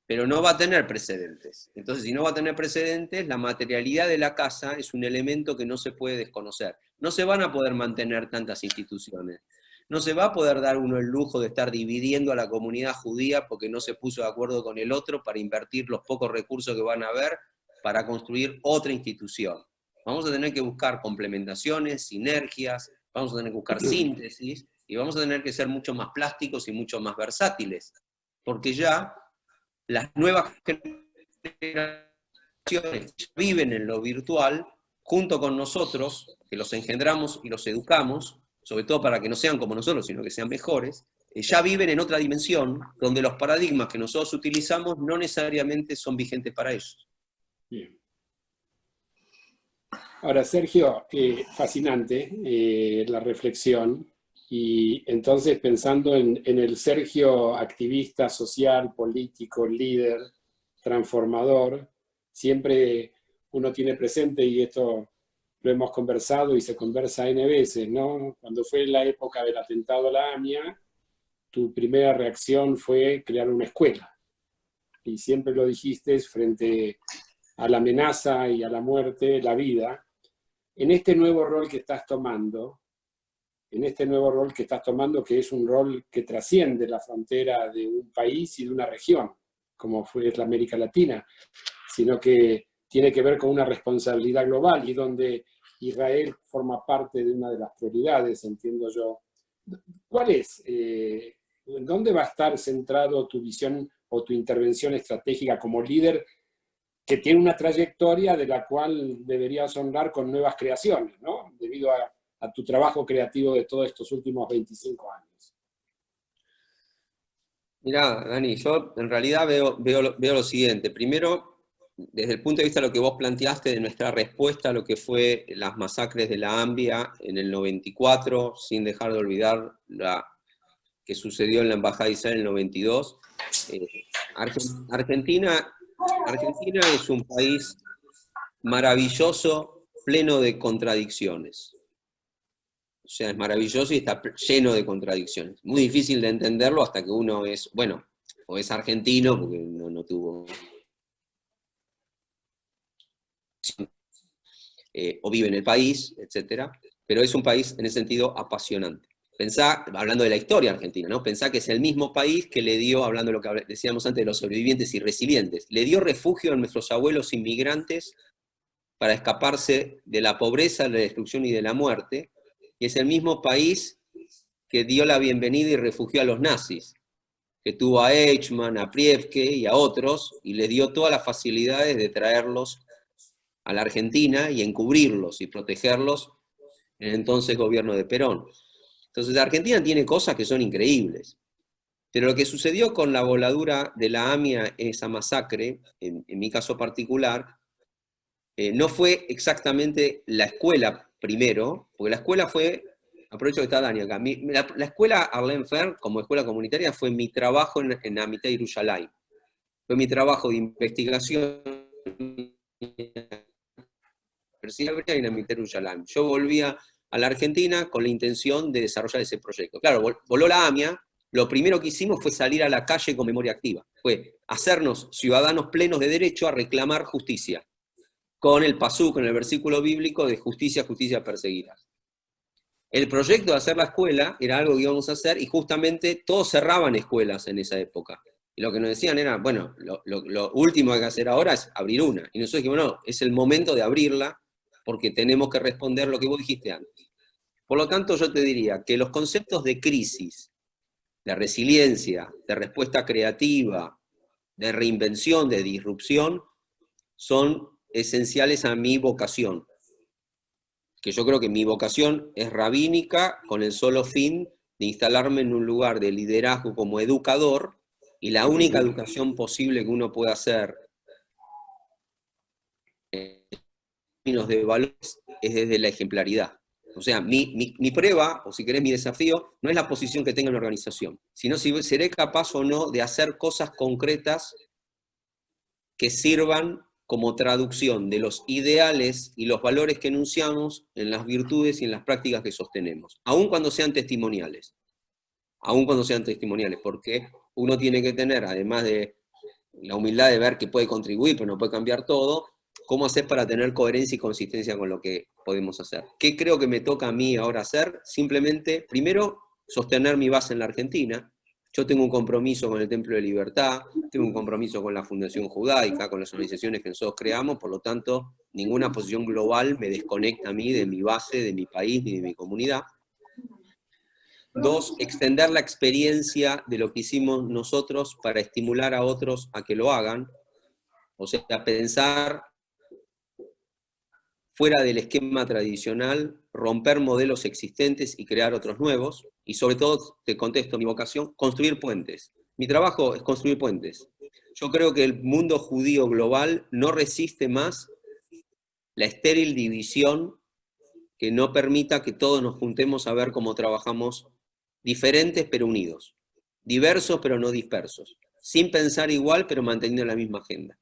S6: pero no va a tener precedentes. Entonces, si no va a tener precedentes, la materialidad de la casa es un elemento que no se puede desconocer. No se van a poder mantener tantas instituciones. No se va a poder dar uno el lujo de estar dividiendo a la comunidad judía porque no se puso de acuerdo con el otro para invertir los pocos recursos que van a haber para construir otra institución. Vamos a tener que buscar complementaciones, sinergias, vamos a tener que buscar síntesis y vamos a tener que ser mucho más plásticos y mucho más versátiles. Porque ya las nuevas generaciones viven en lo virtual junto con nosotros, que los engendramos y los educamos, sobre todo para que no sean como nosotros, sino que sean mejores, ya viven en otra dimensión, donde los paradigmas que nosotros utilizamos no necesariamente son vigentes para ellos.
S1: Bien. Ahora, Sergio, fascinante la reflexión, y entonces pensando en el Sergio activista, social, político, líder, transformador, siempre uno tiene presente, y esto lo hemos conversado y se conversa N veces, ¿no? Cuando fue la época del atentado a la AMIA, tu primera reacción fue crear una escuela. Y siempre lo dijiste frente a la amenaza y a la muerte, la vida. En este nuevo rol que estás tomando, que es un rol que trasciende la frontera de un país y de una región, como fue la América Latina, sino que tiene que ver con una responsabilidad global y donde Israel forma parte de una de las prioridades, entiendo yo. ¿Cuál es? ¿En dónde va a estar centrado tu visión o tu intervención estratégica como líder que tiene una trayectoria de la cual deberías honrar con nuevas creaciones, ¿no? Debido a tu trabajo creativo de todos estos últimos 25 años?
S6: Mirá, Dani, yo en realidad veo lo siguiente. Primero, desde el punto de vista de lo que vos planteaste, de nuestra respuesta a lo que fue las masacres de la AMBIA en el 94, sin dejar de olvidar que sucedió en la Embajada de Israel en el 92. Argentina es un país maravilloso, pleno de contradicciones. O sea, es maravilloso y está lleno de contradicciones. Muy difícil de entenderlo hasta que uno es, bueno, o es argentino, porque no tuvo... o vive en el país, etc. Pero es un país, en ese sentido, apasionante. Pensá, hablando de la historia argentina, ¿no? Pensá que es el mismo país que le dio, hablando de lo que decíamos antes de los sobrevivientes y resilientes, le dio refugio a nuestros abuelos inmigrantes para escaparse de la pobreza, de la destrucción y de la muerte, y es el mismo país que dio la bienvenida y refugió a los nazis, que tuvo a Eichmann, a Priebke y a otros, y les dio todas las facilidades de traerlos a la Argentina y encubrirlos y protegerlos en el entonces gobierno de Perón. Entonces Argentina tiene cosas que son increíbles, pero lo que sucedió con la voladura de la AMIA, esa masacre, en mi caso particular, no fue exactamente la escuela primero, porque la escuela fue, aprovecho que está Dani acá, la escuela Arlen Fer, como escuela comunitaria, fue mi trabajo en Amité Yerushalayim. Fue mi trabajo de investigación en Amité Yerushalayim. Yo volvía a la Argentina con la intención de desarrollar ese proyecto. Claro, voló la AMIA, lo primero que hicimos fue salir a la calle con memoria activa, fue hacernos ciudadanos plenos de derecho a reclamar justicia, con el pasú, con el versículo bíblico de justicia, justicia perseguida. El proyecto de hacer la escuela era algo que íbamos a hacer y justamente todos cerraban escuelas en esa época. Y lo que nos decían era, bueno, lo último que hay que hacer ahora es abrir una. Y nosotros dijimos, no, es el momento de abrirla porque tenemos que responder lo que vos dijiste antes. Por lo tanto, yo te diría que los conceptos de crisis, de resiliencia, de respuesta creativa, de reinvención, de disrupción, son esenciales a mi vocación. Que yo creo que mi vocación es rabínica con el solo fin de instalarme en un lugar de liderazgo como educador, y la única educación posible que uno puede hacer en términos de valores es desde la ejemplaridad. O sea, mi prueba, o si querés mi desafío, no es la posición que tenga en la organización, sino si seré capaz o no de hacer cosas concretas que sirvan como traducción de los ideales y los valores que enunciamos en las virtudes y en las prácticas que sostenemos, aun cuando sean testimoniales. Aun cuando sean testimoniales, porque uno tiene que tener, además de la humildad de ver que puede contribuir, pero no puede cambiar todo, cómo hacer para tener coherencia y consistencia con lo que podemos hacer. ¿Qué creo que me toca a mí ahora hacer? Simplemente, primero, sostener mi base en la Argentina. Yo tengo un compromiso con el Templo de Libertad, tengo un compromiso con la Fundación Judaica, con las organizaciones que nosotros creamos, por lo tanto, ninguna posición global me desconecta a mí de mi base, de mi país, ni de mi comunidad. Dos, extender la experiencia de lo que hicimos nosotros para estimular a otros a que lo hagan, o sea, pensar fuera del esquema tradicional, romper modelos existentes y crear otros nuevos, y sobre todo, te contesto mi vocación, construir puentes. Mi trabajo es construir puentes. Yo creo que el mundo judío global no resiste más la estéril división que no permita que todos nos juntemos a ver cómo trabajamos diferentes pero unidos, diversos pero no dispersos, sin pensar igual pero manteniendo la misma agenda.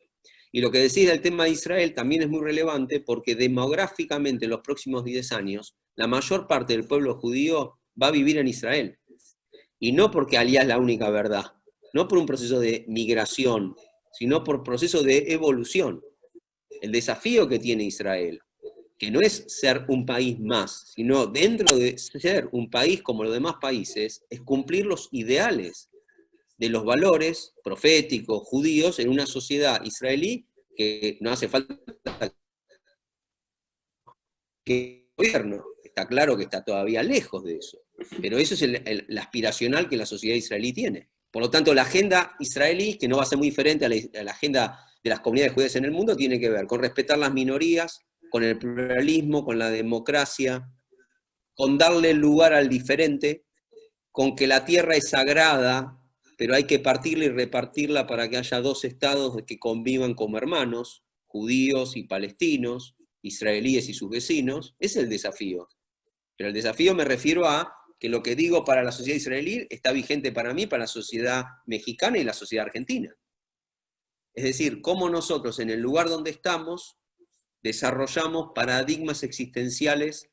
S6: Y lo que decís del tema de Israel también es muy relevante porque demográficamente en los próximos 10 años, la mayor parte del pueblo judío va a vivir en Israel. Y no porque allá es la única verdad, no por un proceso de migración, sino por proceso de evolución. El desafío que tiene Israel, que no es ser un país más, sino dentro de ser un país como los demás países, es cumplir los ideales de los valores proféticos, judíos, en una sociedad israelí que no hace falta que el gobierno, está claro que está todavía lejos de eso, pero eso es la aspiracional que la sociedad israelí tiene. Por lo tanto, la agenda israelí, que no va a ser muy diferente a la agenda de las comunidades judías en el mundo, tiene que ver con respetar las minorías, con el pluralismo, con la democracia, con darle lugar al diferente, con que la tierra es sagrada, pero hay que partirla y repartirla para que haya dos estados que convivan como hermanos, judíos y palestinos, israelíes y sus vecinos. Ese es el desafío. Pero el desafío me refiero a que lo que digo para la sociedad israelí está vigente para mí, para la sociedad mexicana y la sociedad argentina. Es decir, cómo nosotros en el lugar donde estamos desarrollamos paradigmas existenciales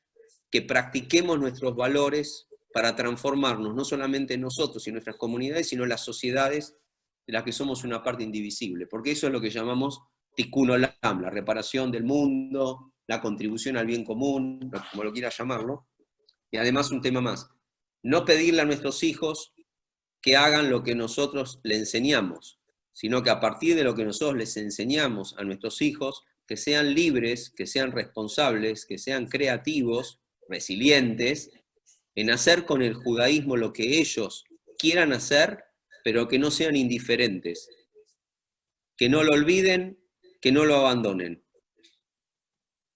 S6: que practiquemos nuestros valores para transformarnos, no solamente nosotros y nuestras comunidades, sino las sociedades de las que somos una parte indivisible, porque eso es lo que llamamos tikkun olam, la reparación del mundo, la contribución al bien común, como lo quiera llamarlo, y además un tema más, no pedirle a nuestros hijos que hagan lo que nosotros le enseñamos, sino que a partir de lo que nosotros les enseñamos a nuestros hijos, que sean libres, que sean responsables, que sean creativos, resilientes, en hacer con el judaísmo lo que ellos quieran hacer, pero que no sean indiferentes, que no lo olviden, que no lo abandonen,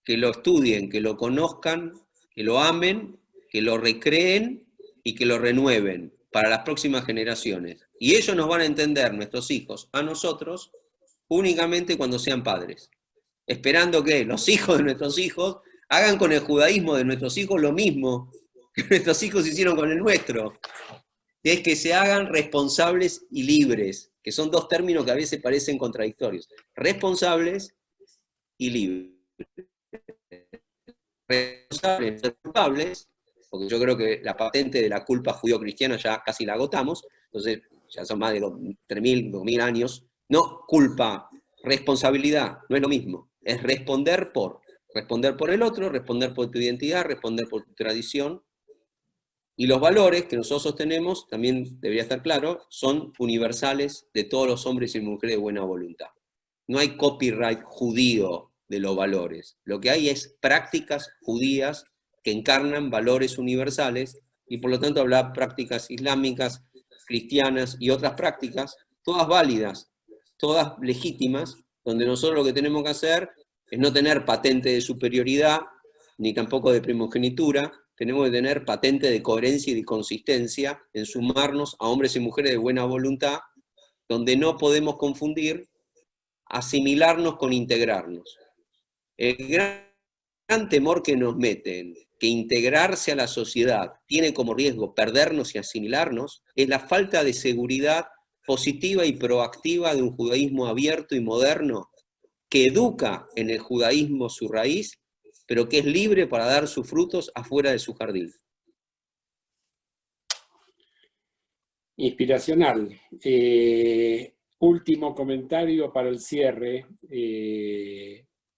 S6: que lo estudien, que lo conozcan, que lo amen, que lo recreen y que lo renueven para las próximas generaciones. Y ellos nos van a entender, nuestros hijos, a nosotros, únicamente cuando sean padres, esperando que los hijos de nuestros hijos hagan con el judaísmo de nuestros hijos lo mismo que nuestros hijos hicieron con el nuestro, que es que se hagan responsables y libres, que son dos términos que a veces parecen contradictorios. Responsables y libres. Responsables, culpables, porque yo creo que la patente de la culpa judío-cristiana ya casi la agotamos, entonces ya son más de 3.000, 2.000 años. No, culpa, responsabilidad, no es lo mismo. Es responder por el otro, responder por tu identidad, responder por tu tradición. Y los valores que nosotros sostenemos, también debería estar claro, son universales de todos los hombres y mujeres de buena voluntad. No hay copyright judío de los valores. Lo que hay es prácticas judías que encarnan valores universales, y por lo tanto hablar prácticas islámicas, cristianas y otras prácticas, todas válidas, todas legítimas, donde nosotros lo que tenemos que hacer es no tener patente de superioridad, ni tampoco de primogenitura, tenemos que tener patente de coherencia y de consistencia en sumarnos a hombres y mujeres de buena voluntad, donde no podemos confundir asimilarnos con integrarnos. El gran temor que nos meten, que integrarse a la sociedad tiene como riesgo perdernos y asimilarnos, es la falta de seguridad positiva y proactiva de un judaísmo abierto y moderno que educa en el judaísmo su raíz, pero que es libre para dar sus frutos afuera de su jardín.
S1: Inspiracional. Último comentario para el cierre.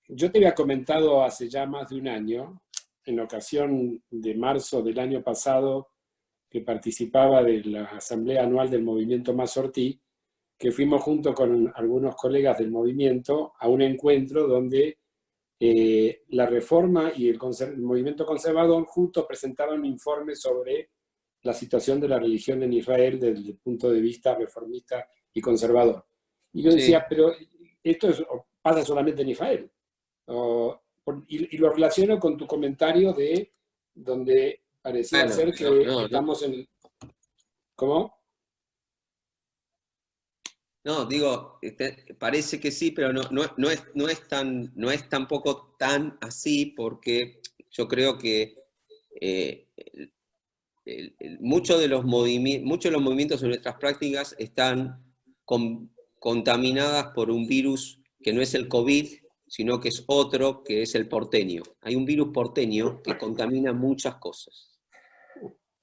S1: Yo te había comentado hace ya más de un año, en ocasión de marzo del año pasado, que participaba de la asamblea anual del movimiento Mazortí, que fuimos junto con algunos colegas del movimiento a un encuentro donde la Reforma y el movimiento conservador juntos presentaron un informe sobre la situación de la religión en Israel desde el punto de vista reformista y conservador. Y yo decía, sí, pero esto pasa solamente en Israel. Y lo relaciono con tu comentario de donde parecía ser que estamos en... ¿Cómo?
S6: No, digo, parece que sí, pero no es tampoco tan así, porque yo creo que muchos de los movimientos en nuestras prácticas están contaminadas por un virus que no es el COVID, sino que es otro, que es el porteño. Hay un virus porteño que contamina muchas cosas.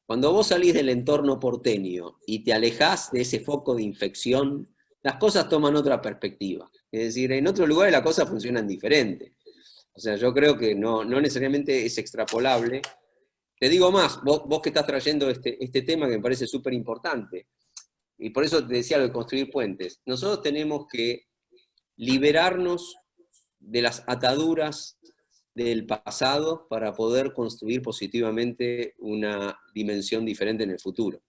S6: Cuando vos salís del entorno porteño y te alejás de ese foco de infección, las cosas toman otra perspectiva. Es decir, en otros lugares las cosas funcionan diferente. O sea, yo creo que no necesariamente es extrapolable. Te digo más, vos que estás trayendo este tema que me parece súper importante, y por eso te decía lo de construir puentes. Nosotros tenemos que liberarnos de las ataduras del pasado para poder construir positivamente una dimensión diferente en el futuro.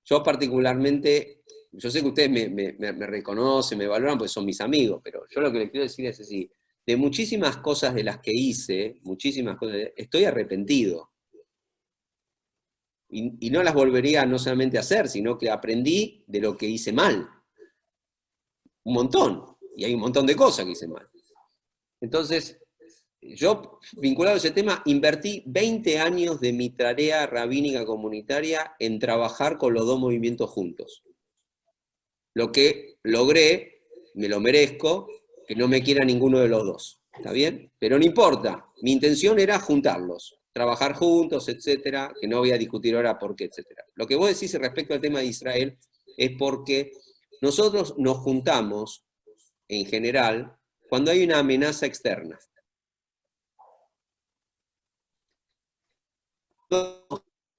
S6: Yo particularmente, yo sé que ustedes me reconocen, me valoran porque son mis amigos, pero yo lo que les quiero decir es así, de muchísimas cosas de las que hice, estoy arrepentido. Y no las volvería no solamente a hacer, sino que aprendí de lo que hice mal. Un montón. Y hay un montón de cosas que hice mal. Entonces, yo, vinculado a ese tema, invertí 20 años de mi tarea rabínica comunitaria en trabajar con los dos movimientos juntos. Lo que logré, me lo merezco, que no me quiera ninguno de los dos. ¿Está bien? Pero no importa. Mi intención era juntarlos, trabajar juntos, etcétera, que no voy a discutir ahora por qué, etcétera. Lo que vos decís respecto al tema de Israel es porque nosotros nos juntamos, en general, cuando hay una amenaza externa.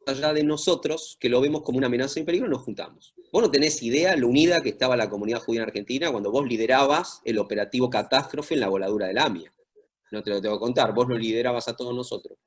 S6: Allá de nosotros, que lo vemos como una amenaza y peligro, nos juntamos. Vos no tenés idea lo unida que estaba la comunidad judía en Argentina cuando vos liderabas el operativo Catástrofe en la voladura del AMIA. No te lo tengo que contar, vos lo liderabas a todos nosotros.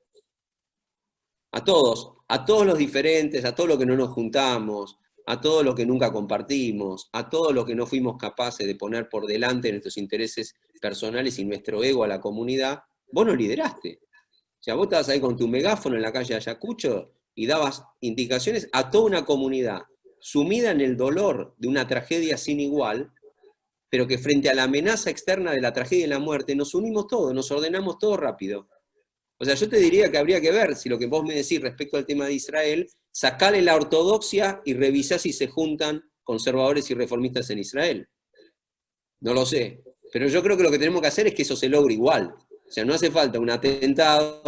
S6: A todos los diferentes, a todos los que no nos juntamos, a todos los que nunca compartimos, a todos los que no fuimos capaces de poner por delante nuestros intereses personales y nuestro ego a la comunidad, vos nos lideraste. O sea, vos estabas ahí con tu megáfono en la calle Ayacucho y dabas indicaciones a toda una comunidad sumida en el dolor de una tragedia sin igual, pero que frente a la amenaza externa de la tragedia y la muerte nos unimos todos, nos ordenamos todo rápido. O sea, yo te diría que habría que ver si lo que vos me decís respecto al tema de Israel, sacale la ortodoxia y revisá si se juntan conservadores y reformistas en Israel. No lo sé, pero yo creo que lo que tenemos que hacer es que eso se logre igual. O sea, no hace falta un atentado,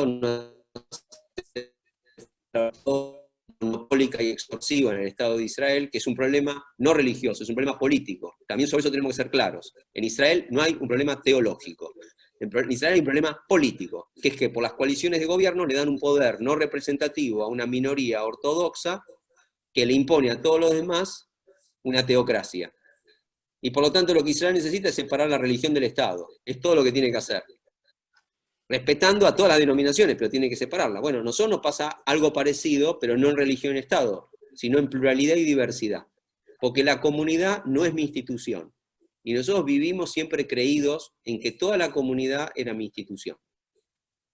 S6: monopólica y extorsiva en el Estado de Israel, que es un problema no religioso, es un problema político. También sobre eso tenemos que ser claros. En Israel no hay un problema teológico. En Israel hay un problema político, que es que por las coaliciones de gobierno le dan un poder no representativo a una minoría ortodoxa que le impone a todos los demás una teocracia. Y por lo tanto lo que Israel necesita es separar la religión del Estado. Es todo lo que tiene que hacer. Respetando a todas las denominaciones, pero tiene que separarla. Bueno, a nosotros nos pasa algo parecido, pero no en religión y Estado, sino en pluralidad y diversidad. Porque la comunidad no es mi institución. Y nosotros vivimos siempre creídos en que toda la comunidad era mi institución.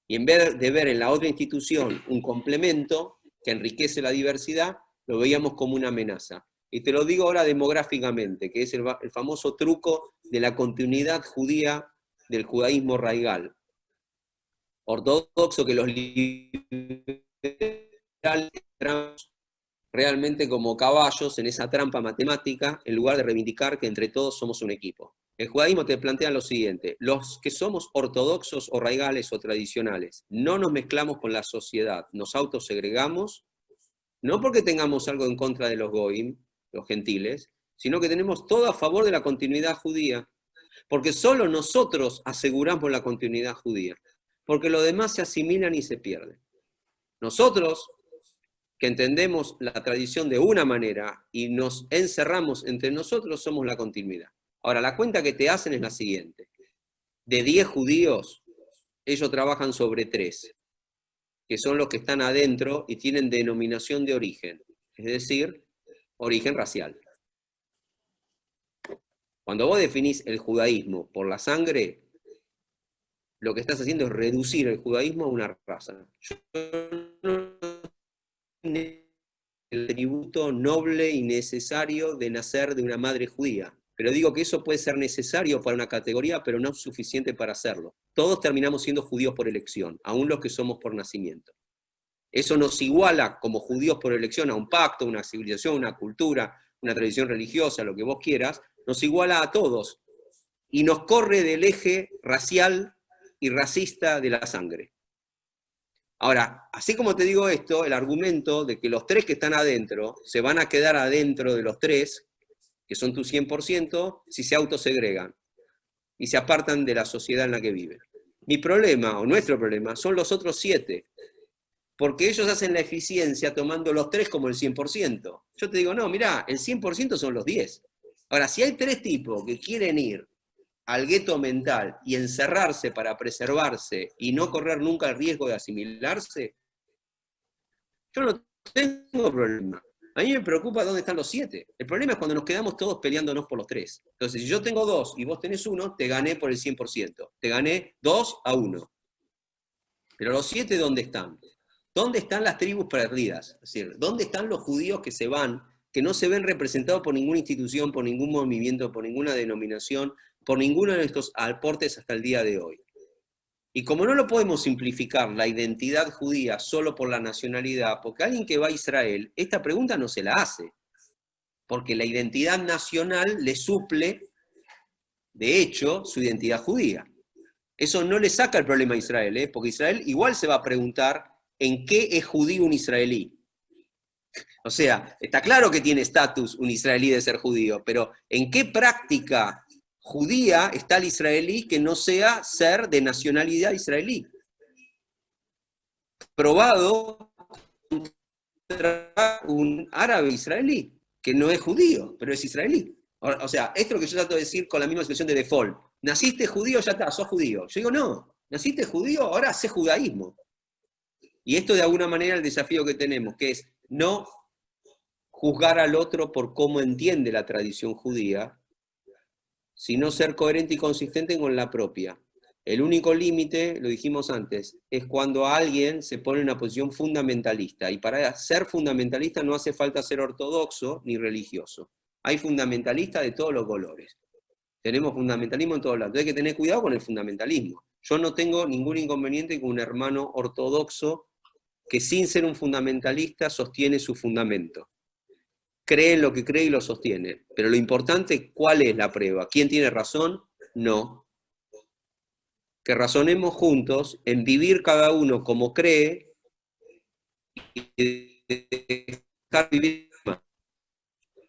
S6: Y en vez de ver en la otra institución un complemento que enriquece la diversidad, lo veíamos como una amenaza. Y te lo digo ahora demográficamente, que es el famoso truco de la continuidad judía del judaísmo raigal. Ortodoxo que los liberales entramos realmente como caballos en esa trampa matemática, en lugar de reivindicar que entre todos somos un equipo. El judaísmo te plantea lo siguiente: los que somos ortodoxos o raigales o tradicionales, no nos mezclamos con la sociedad, nos autosegregamos, no porque tengamos algo en contra de los goim, los gentiles, sino que tenemos todo a favor de la continuidad judía, porque solo nosotros aseguramos la continuidad judía, porque los demás se asimilan y se pierden. Nosotros, que entendemos la tradición de una manera y nos encerramos entre nosotros, somos la continuidad. Ahora, la cuenta que te hacen es la siguiente. De 10 judíos, ellos trabajan sobre 3, que son los que están adentro y tienen denominación de origen, es decir, origen racial. Cuando vos definís el judaísmo por la sangre, lo que estás haciendo es reducir el judaísmo a una raza. Yo no el tributo noble y necesario de nacer de una madre judía. Pero digo que eso puede ser necesario para una categoría, pero no es suficiente para hacerlo. Todos terminamos siendo judíos por elección, aún los que somos por nacimiento. Eso nos iguala como judíos por elección a un pacto, una civilización, una cultura, una tradición religiosa, lo que vos quieras, nos iguala a todos y nos corre del eje racial y racista de la sangre. Ahora, así como te digo esto, el argumento de que los 3 que están adentro se van a quedar adentro de los 3, que son tu 100%, si se autosegregan y se apartan de la sociedad en la que viven. Mi problema, o nuestro problema, son los otros 7, porque ellos hacen la eficiencia tomando los 3 como el 100%. Yo te digo, no, mirá, el 100% son los 10. Ahora, si hay 3 tipos que quieren ir al gueto mental y encerrarse para preservarse y no correr nunca el riesgo de asimilarse, yo no tengo problema. A mí me preocupa dónde están los 7. El problema es cuando nos quedamos todos peleándonos por los 3. Entonces, si yo tengo 2 y vos tenés 1, te gané por el 100%. Te gané 2-1. Pero los 7, ¿dónde están? ¿Dónde están las tribus perdidas? Es decir, ¿dónde están los judíos que se van, que no se ven representados por ninguna institución, por ningún movimiento, por ninguna denominación, por ninguno de estos aportes hasta el día de hoy? Y como no lo podemos simplificar la identidad judía solo por la nacionalidad, porque alguien que va a Israel, esta pregunta no se la hace, porque la identidad nacional le suple, de hecho, su identidad judía. Eso no le saca el problema a Israel, porque Israel igual se va a preguntar en qué es judío un israelí. O sea, está claro que tiene estatus un israelí de ser judío, pero ¿en qué práctica judía está el israelí que no sea ser de nacionalidad israelí? Probado contra un árabe israelí, que no es judío, pero es israelí. O sea, esto es lo que yo trato de decir con la misma situación de default. Naciste judío, ya está, sos judío. Yo digo, no, naciste judío, ahora hacés judaísmo. Y esto de alguna manera el desafío que tenemos, que es no juzgar al otro por cómo entiende la tradición judía, sino ser coherente y consistente con la propia. El único límite, lo dijimos antes, es cuando alguien se pone en una posición fundamentalista. Y para ser fundamentalista no hace falta ser ortodoxo ni religioso. Hay fundamentalistas de todos los colores. Tenemos fundamentalismo en todos lados. Entonces hay que tener cuidado con el fundamentalismo. Yo no tengo ningún inconveniente con un hermano ortodoxo que sin ser un fundamentalista sostiene su fundamento. Cree en lo que cree y lo sostiene. Pero lo importante, ¿cuál es la prueba? ¿Quién tiene razón? No. Que razonemos juntos en vivir cada uno como cree y dejar vivir.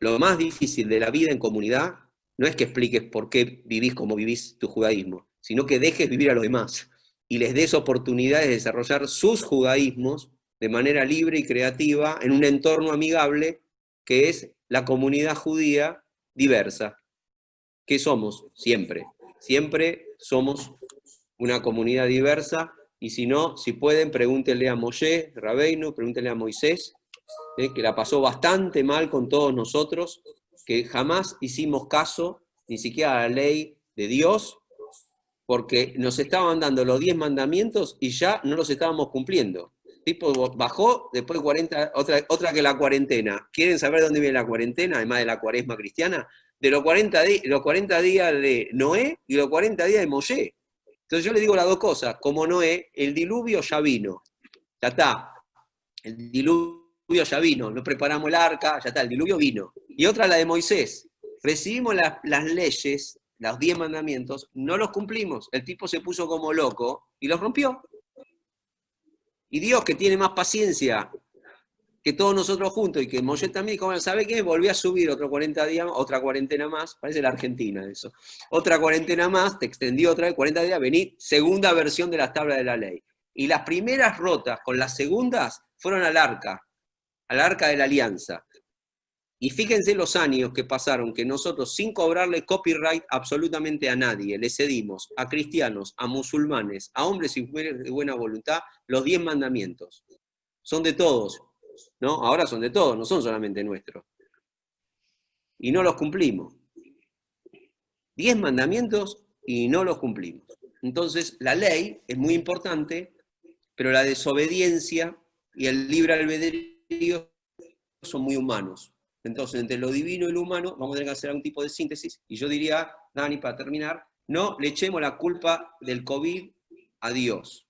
S6: Lo más difícil de la vida en comunidad no es que expliques por qué vivís como vivís tu judaísmo, sino que dejes vivir a los demás y les des oportunidades de desarrollar sus judaísmos de manera libre y creativa en un entorno amigable que es la comunidad judía diversa. ¿Qué somos? Siempre. Siempre somos una comunidad diversa, y si no, si pueden, pregúntenle a Moshe Rabbeinu, pregúntenle a Moisés, que la pasó bastante mal con todos nosotros, que jamás hicimos caso ni siquiera a la ley de Dios, porque nos estaban dando los 10 mandamientos y ya no los estábamos cumpliendo. El tipo bajó, después 40, otra que la cuarentena. ¿Quieren saber dónde viene la cuarentena, además de la cuaresma cristiana? De los 40 días de Noé y los 40 días de Moshe. Entonces yo le digo las dos cosas. Como Noé, el diluvio ya vino. Ya está. El diluvio ya vino. No preparamos el arca, ya está, el diluvio vino. Y otra la de Moisés. Recibimos las leyes, los 10 mandamientos, no los cumplimos. El tipo se puso como loco y los rompió. Y Dios, que tiene más paciencia que todos nosotros juntos, y que Moshe también, como ¿sabe qué? Volví a subir otros 40 días, otra cuarentena más, parece la Argentina eso, otra cuarentena más, te extendió otra vez 40 días, vení, segunda versión de las tablas de la ley. Y las primeras rotas con las segundas fueron al arca de la alianza. Y fíjense los años que pasaron, que nosotros, sin cobrarle copyright absolutamente a nadie, le cedimos a cristianos, a musulmanes, a hombres y mujeres de buena voluntad, los 10 mandamientos. Son de todos, ¿no? Ahora son de todos, no son solamente nuestros. Y no los cumplimos. 10 mandamientos y no los cumplimos. Entonces, la ley es muy importante, pero la desobediencia y el libre albedrío son muy humanos. Entonces, entre lo divino y lo humano, vamos a tener que hacer algún tipo de síntesis. Y yo diría, Dani, para terminar, no le echemos la culpa del COVID a Dios.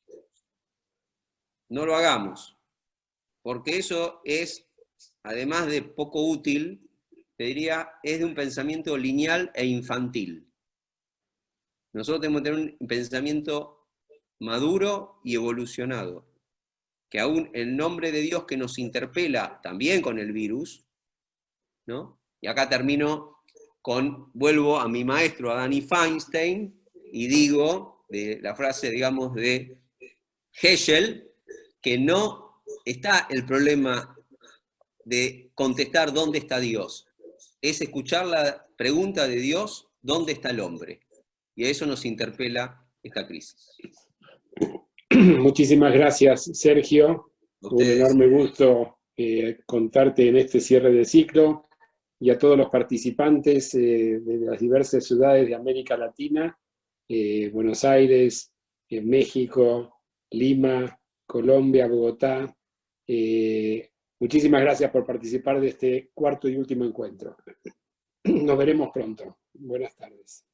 S6: No lo hagamos. Porque eso es, además de poco útil, te diría, es de un pensamiento lineal e infantil. Nosotros tenemos que tener un pensamiento maduro y evolucionado. Que aún el nombre de Dios que nos interpela también con el virus, ¿no? Y acá termino vuelvo a mi maestro, a Danny Feinstein, y digo, de la frase, digamos, de Heschel, que no está el problema de contestar dónde está Dios. Es escuchar la pregunta de Dios, ¿dónde está el hombre? Y a eso nos interpela esta crisis.
S1: Muchísimas gracias, Sergio. Un enorme gusto contarte en este cierre de ciclo, y a todos los participantes de las diversas ciudades de América Latina, Buenos Aires, México, Lima, Colombia, Bogotá. Muchísimas gracias por participar de este cuarto y último encuentro. Nos veremos pronto. Buenas tardes.